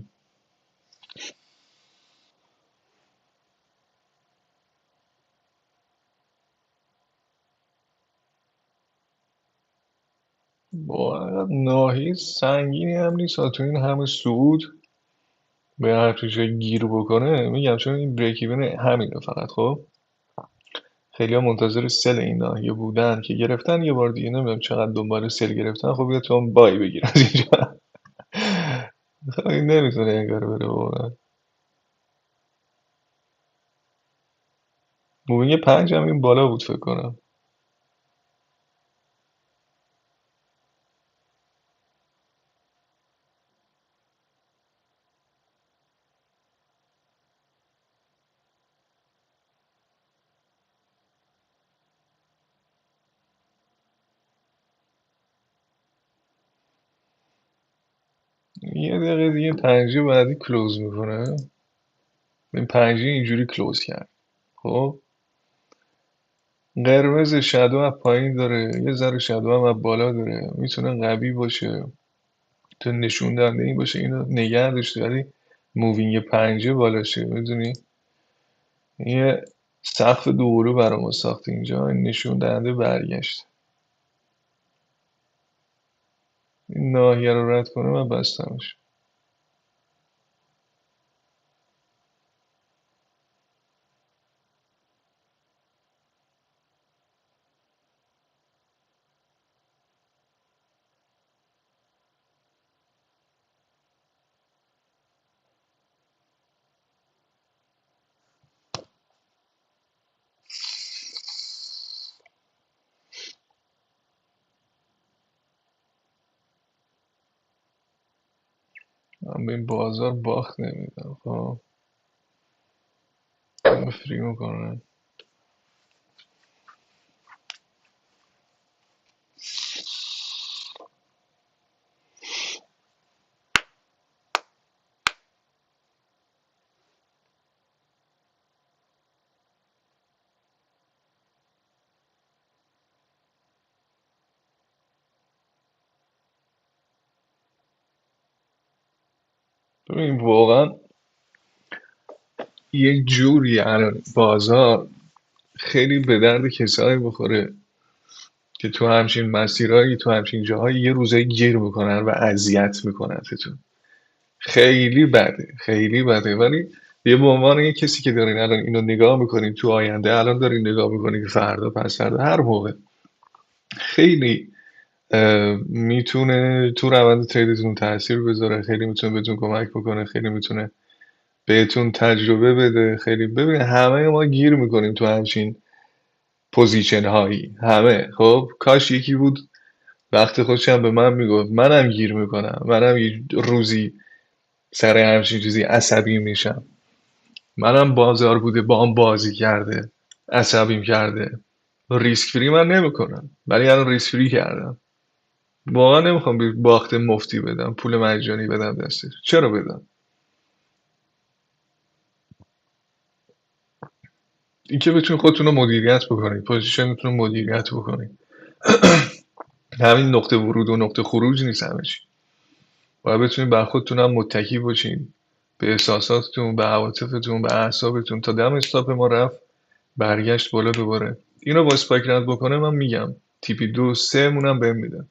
با ناحیه سنگینی هم نیست تو این همه صعود به هر تو جای گیر بکنه. میگم چون این بریک ایون همینه فقط. خب خیلی ها منتظر سل این ناحیه بودن که گرفتن یه بار دیگه، نمیدونم چقدر دنبال سل گرفتن. خب بیا تو هم بای بگیر از اینجا. خب این نمیتونه این کارو بره واقعا. موبینگ 5 هم این بالا بود فکر کنم. یه دقیقه دیگه 5 بعدی کلوز میکنه. این 5 اینجوری کلوز کرد. خب قرمز شادو از پایین داره، یه ذره شادو هم از بالا داره، میتونه قوی باشه تو نشون دهنده این باشه اینو نگه داشته، ولی مووینگ 5 بالاشه میدونی. یه سقف دوقلو برای ما ساخت اینجا، این نشون دهنده برگشت. این ناحیه رو رد کنه من بستمش. من به این بازار باخت نمیدم. خب فری میکنن. ببین واقعا یه جوری الان بازار خیلی به درد کسایی بخوره که تو همچین مسیرهایی تو همچین جاهایی یه روزایی گیر میکنن و اذیت میکنن ستون. خیلی بده، خیلی بده. ولی یه به عنوان یه کسی که دارین الان اینو نگاه میکنین تو آینده، الان دارین نگاه میکنین که فردا پس فردا هر موقع خیلی میتونه تو روند تریدتون تاثیر بذاره، خیلی میتونه بهتون کمک بکنه، خیلی میتونه بهتون تجربه بده. خیلی ببین همه ما گیر میکنیم تو همچین پوزیشن هایی، همه. خب کاش یکی بود وقت خودش هم به من میگفت منم گیر میکنم، منم یه روزی سر همچین چیزی عصبی میشم، منم بازار بوده با هم بازی کرده عصبیم کرده. ریسک فری من نمیکنم ولی الان ریسک فری کردم. واقعا نمیخوام به باخت مفتی بدم، پول مجانی بدم دستش. چرا بدم؟ این که بتونید خودتون رو مدیریت بکنید، پوزیشنتون رو مدیریت بکنید. همین نقطه ورود و نقطه خروج نیست همه چی. باید بتونید بر خودتون هم متکی باشین، به احساساتتون، به عواطفتون، به اعصابتون. تا دم استاپ ما رفت برگشت بالا دوباره. اینو با اسپایک رد بکنه من میگم تیپی 2 3 مونم بهم میدم.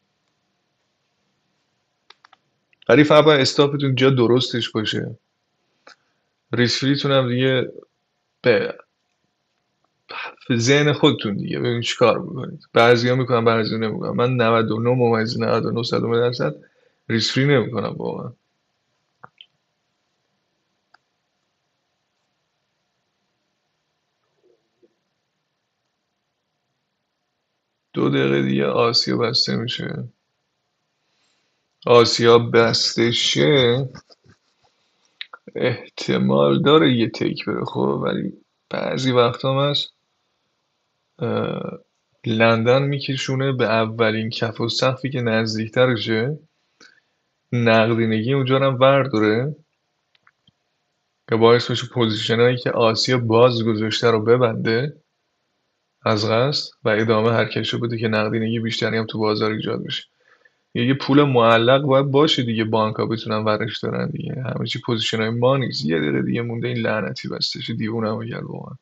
ولی فقط باید استاپتون جا درستش باشه. ریس فریتون هم دیگه به ذهن خودتون دیگه، ببین چیکار میکنید. بعضیا میکنن بعضیا نمیکنن. من 99.99% ریس فری نمیکنم واقعا. 2 دقیقه دیگه آسیا بسته میشه. آسیا بسته شه احتمال داره یه تیک بره. خب ولی بعضی وقتا هم هست لندن میکشونه به اولین کف و سقفی که نزدیکترشه، نقدینگی اونجا رو هم ورداره که باعث بشه پوزیشن هایی که آسیا باز گذاشته رو ببنده از قصد و ادامه حرکتشو بده که نقدینگی بیشتری هم تو بازار ایجاد بشه. یه پول معلق باید باشه دیگه، بانک ها بتونن ورش دارن دیگه، همه چی پوزیشن های ما نیست. یه دقیقه دیگه مونده این لعنتی بستش، دیوونم کرد واقعا.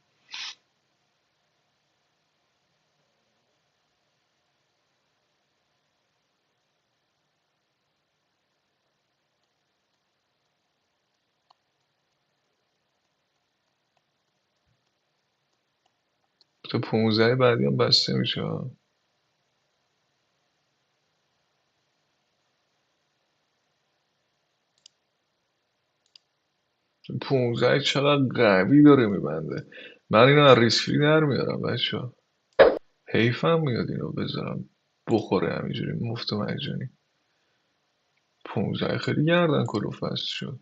تا 15 بعدی هم بسته میشه. 15 چقدر قوی داره میبنده. من اینو از ریسفری در میارم بچه ها، حیفم میاد اینو بذارم بخوره همینجوری مفت و مجانی. 15 خیلی گردن کلوف هست شد.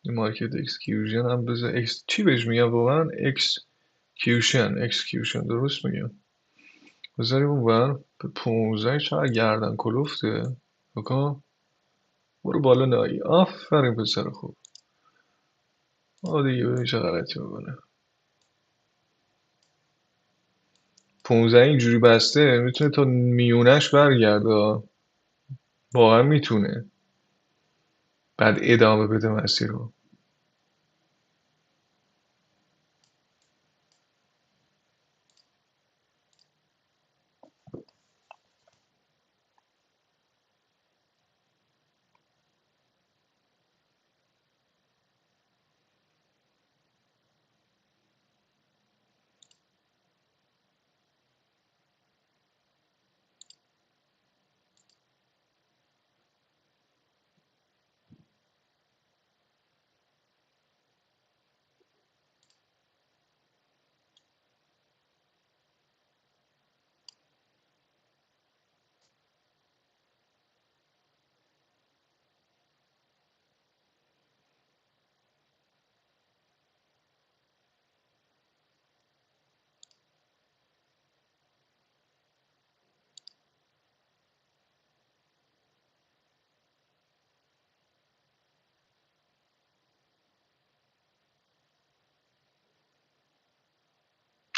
این مارکت اکسکیوژن هم بذار چی بهش میگم واقعا؟ اکسکیوشن درست میگم. بذاریم اون بر به 15 چقدر گردن کلوفته. بکن برو بالا نایی. آفرین پسر خوب. دیگه ببین چه غلطی میکنه. 15 اینجوری بسته میتونه تا میونش برگرده، واقعا میتونه بعد ادامه بده مسیر رو.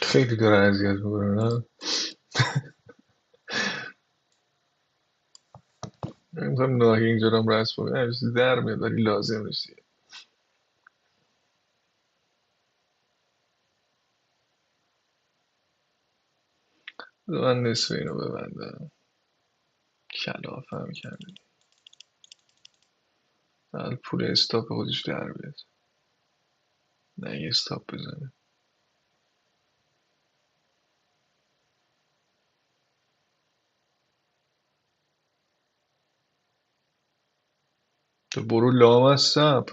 خیلی داره اذیت میکنه نه. نمیدونم ناهی اینجا رو هم رسم کنه، همیشه در میاد ولی لازم نیست. من نصف اینو ببندم. کلافم کرده. بعد پول استاپ خودش در بیاد. نه یه استاپ بزنه. تو برو لام از سب.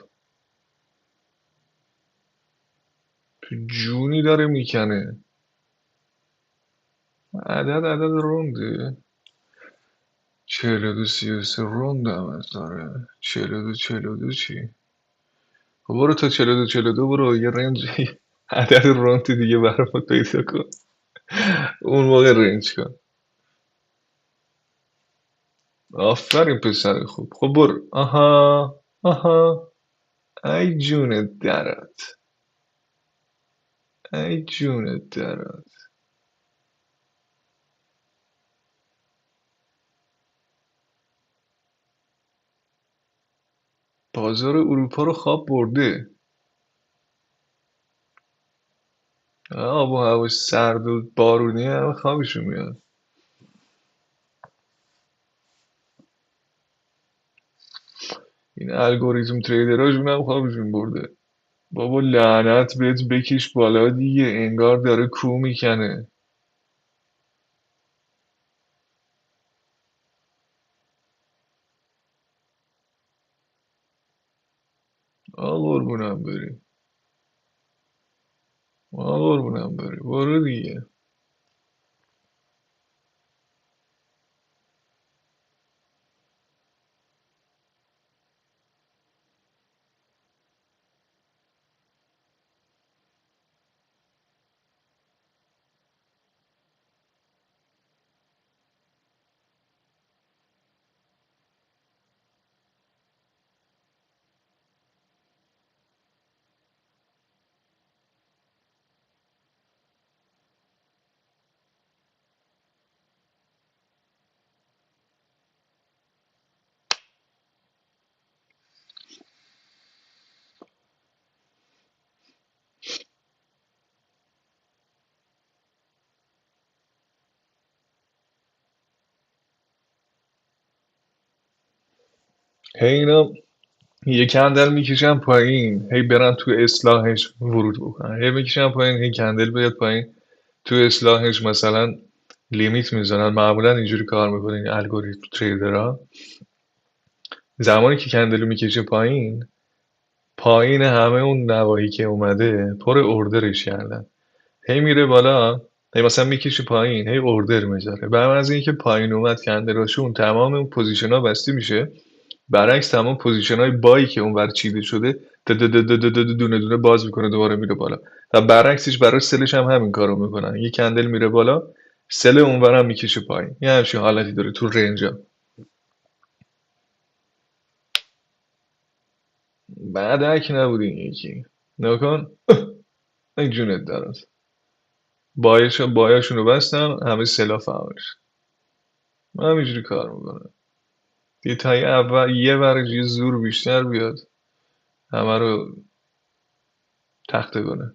تو جونی داره میکنه. عدد رونده. 42 33 روند هم از داره. 42 چی؟ خب برو تا 42 برو یه رنج. عدد روند دیگه برام پیدا کن. اون موقع رنج کن. آفرین پسر خوب. خب برو. آها آها. ای جون درت. ای جون درت. بازار اروپا رو خواب برده. آب و هواش سرد و بارونی همه خوابشون میاد. این الگوریتم تریدراژون هم خوابشون برده. بابا لعنت بهت بکش بالا دیگه، انگار داره کو میکنه. قربونم بری. قربونم بری برو دیگه. هی اینا یه کندل میکشن پایین، هی برن تو اصلاحش ورود بکنن، هی میکشن پایین، هی کندل بیاد پایین، تو اصلاحش مثلا لیمیت میزنن. معمولا اینجوری کار میکنه این الگوریتم تریدرها. زمانی که کندل میکشه پایین، پایین همه اون نواحی که اومده پر اوردرش کردن، هی میره بالا، هی مثلا میکشه پایین، هی اوردر میذاره. بعد از اینکه پایین اومد کندلاشون، تمام اون پوزیشن ها بسته میشه. برعکس تمام پوزیشن های بایی که اونور چیده شده دونه دونه باز میکنه، دوباره میره بالا. و برعکسش برای سلش هم همین کارو میکنن، یه کندل میره بالا، سل اونور هم میکشه پایین. یه همچین حالتی داره تو رنجا. بعدک نبودی این یکی نکن. این جونت دارد. بایاشون رو بستن، همه سلا فعالش. من همینجوری کار میکنم دیگه، تا یه ورش یه زور بیشتر بیاد، همه رو تخته کنه.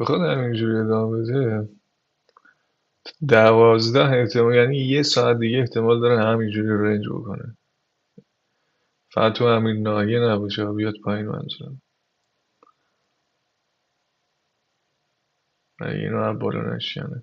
بخواد همینجوری ادامه بده، 12 احتمال، یعنی یه ساعت دیگه احتمال داره همینجوری رنج بکنه. فقط تو همین ناحیه نباشه، بیاد پایین منظورم. اگه اینو هم بالا نشکنه.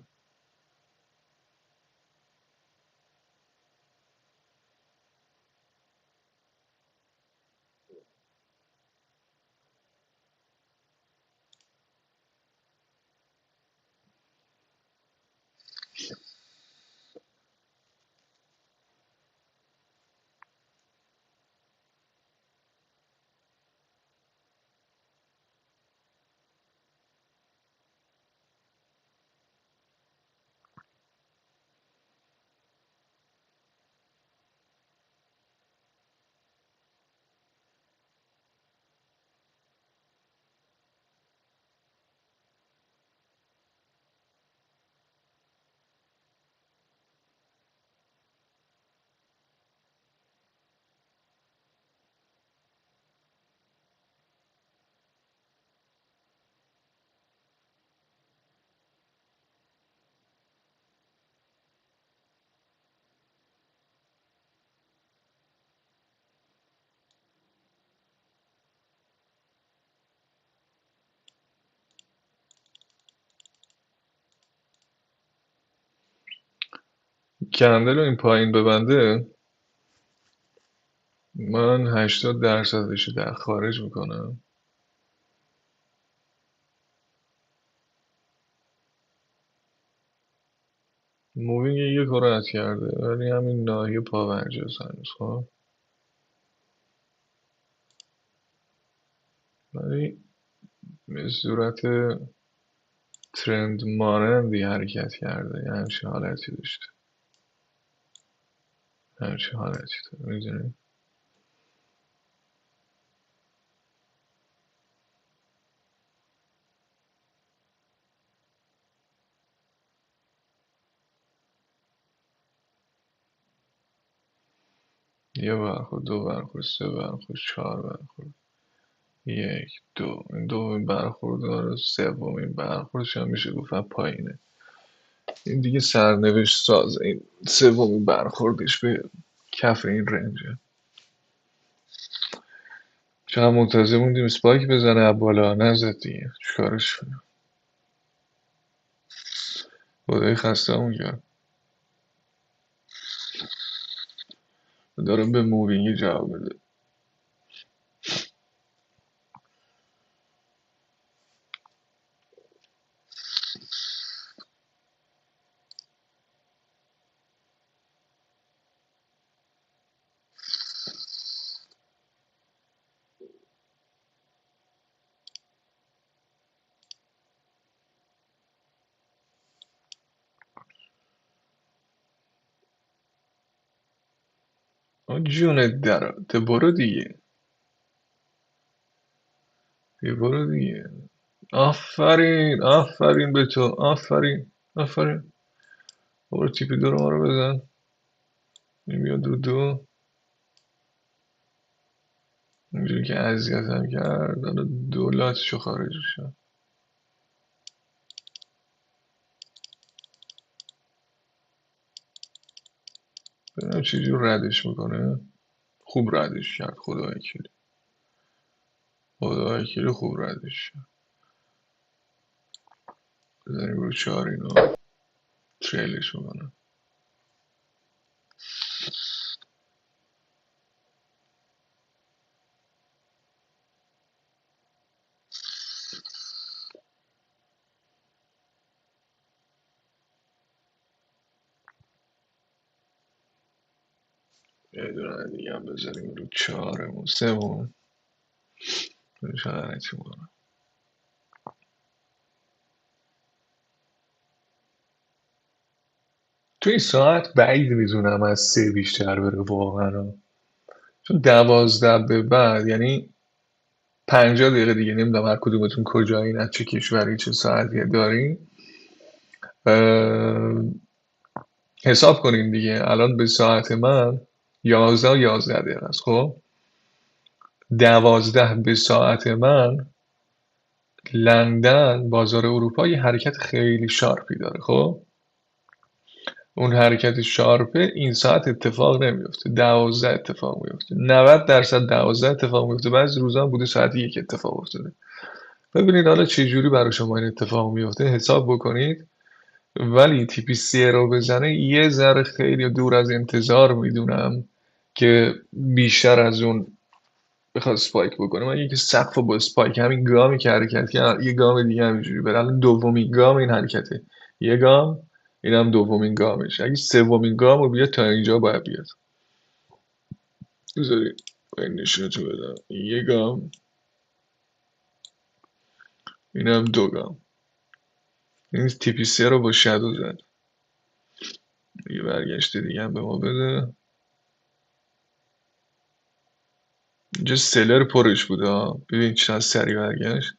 کندل رو این پایین ببنده، من 80% در خارج میکنم. مووینگ یه کرت کرده، ولی همین ناحیه پاونجاز هنوز. خب ولی به صورت ترند مانندی حرکت کرده، یه همچین حالتی داشته، همچین حالتی داره، میدونی. یه برخورد، دو برخورد، سه برخورد، چهار برخورد، یک دو، این دومین برخورد داره، سومین برخوردش هم میشه گفت پایینه. این دیگه سرنوشت ساز، این سومین برخوردش به کف این رنجه. چقدر منتظر موندیم اسپایک بزنه از بالا، نزد دیگه، چیکارش کنم. خدای خسته همون کرد. دارم به مووینگی جواب بده. جون درات برو دیگه. برو دیگه. آفرین آفرین به تو، آفرین آفرین. برو تیپی دور ما رو بزن. میاد رو دو. اینجوری که اذیتم کرد داره دولتشو خارج شد. ببینم چجور ردش میکنه. خوب ردش کرد، خدا وکیلی. خدا وکیلی خوب ردش کرد. بزنیم رو چهار اینو تریلش میکنم. یه دونه دیگه هم بزنیم رو چهارمون سوم. بهش غلطی میکنم. تو این ساعت بعید میدونم از سه بیشتر بره واقعا. چون 12 به بعد یعنی 50 دقیقه دیگه. نمیدونم هر کدومتون کجایین، از چه کشوری، چه ساعتی دارین. حساب کنین دیگه. الان به ساعت من 11 و 11 دقیقه است. خب 12 به ساعت من لندن، بازار اروپا یه حرکت خیلی شارپی داره. خب اون حرکت شارپه این ساعت اتفاق نمیفته، 12 اتفاق میفته. 90% 12 اتفاق میفته. بعضی روزا هم بوده ساعت یک اتفاق افتاده. ببینید حالا چه جوری برای شما این اتفاق میفته حساب بکنید. ولی تیپی سی رو بزنه یه ذره خیلی دور از انتظار میدونم که بیشتر از اون بخواد اسپایک بکنه. من یکی سقف با اسپایک همین گامی که حرکت کرد، یه گام دیگه همینجوری بره. الان دومین گام این حرکته. یه گام، اینم دومین گامش. اگه سومین گام رو بیاد تا اینجا باید بیاد. بذاری باید نشونتو بدم. یه گام، اینم دو گام. این تیپی سی رو با شادو زد. یه برگشته دیگه هم به ما بده. اینجا سلر پرش بوده ها. ببین چقدر سریع برگشت.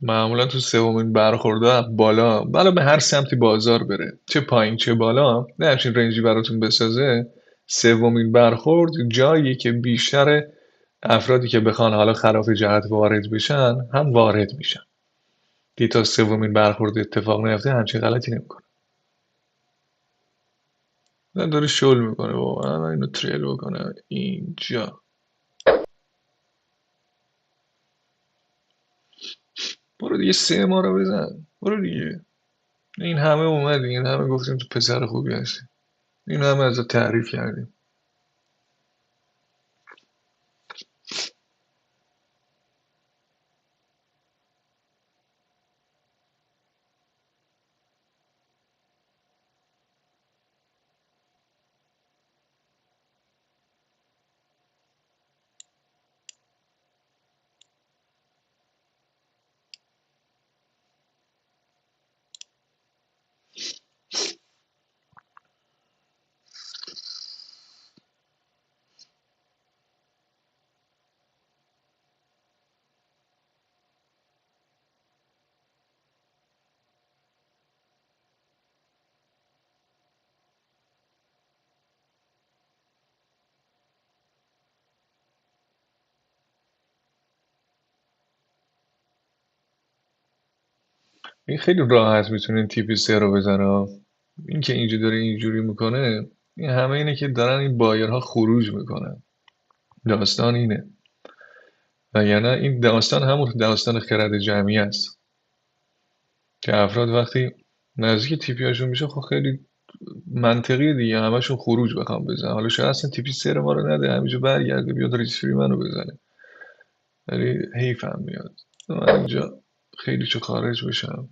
معمولا تو سومین برخورده بالا به هر سمتی بازار بره، چه پایین چه بالا، نه همچین رنجی براتون بسازه. سومین برخورد جایی که بیشتر افرادی که بخوان حالا خلاف جهت وارد بشن هم وارد میشن. دی تا سومین برخورد اتفاق نیفته همچین غلطی نمیکنه. نه داره شل میکنه واقعا. من اینو تریل بکنم اینجا. برو دیگه سه ما رو بزن. برو دیگه. این همه اومدی، این همه گفتیم تو پسر خوبی هستی، این همه ازت تعریف کردیم. این خیلی راحت میتونین تیپی سه رو بزنه. این که اینجا داره اینجوری میکنه، این همه اینه که دارن این بایرها خروج میکنن. داستان اینه. وگرنه این داستان همون داستان خرد جمعی است که افراد وقتی نزدیک تیپی هاشون میشه خب خیلی منطقی دیگه همشون خروج بخوام بزن. حالا شاید اصلا تیپی سه رو ما رو نده، همینجا برگرده بیاد ریس فری منو بزنه. ولی حیفم میاد من اینجا خیلی چه خارج بشم.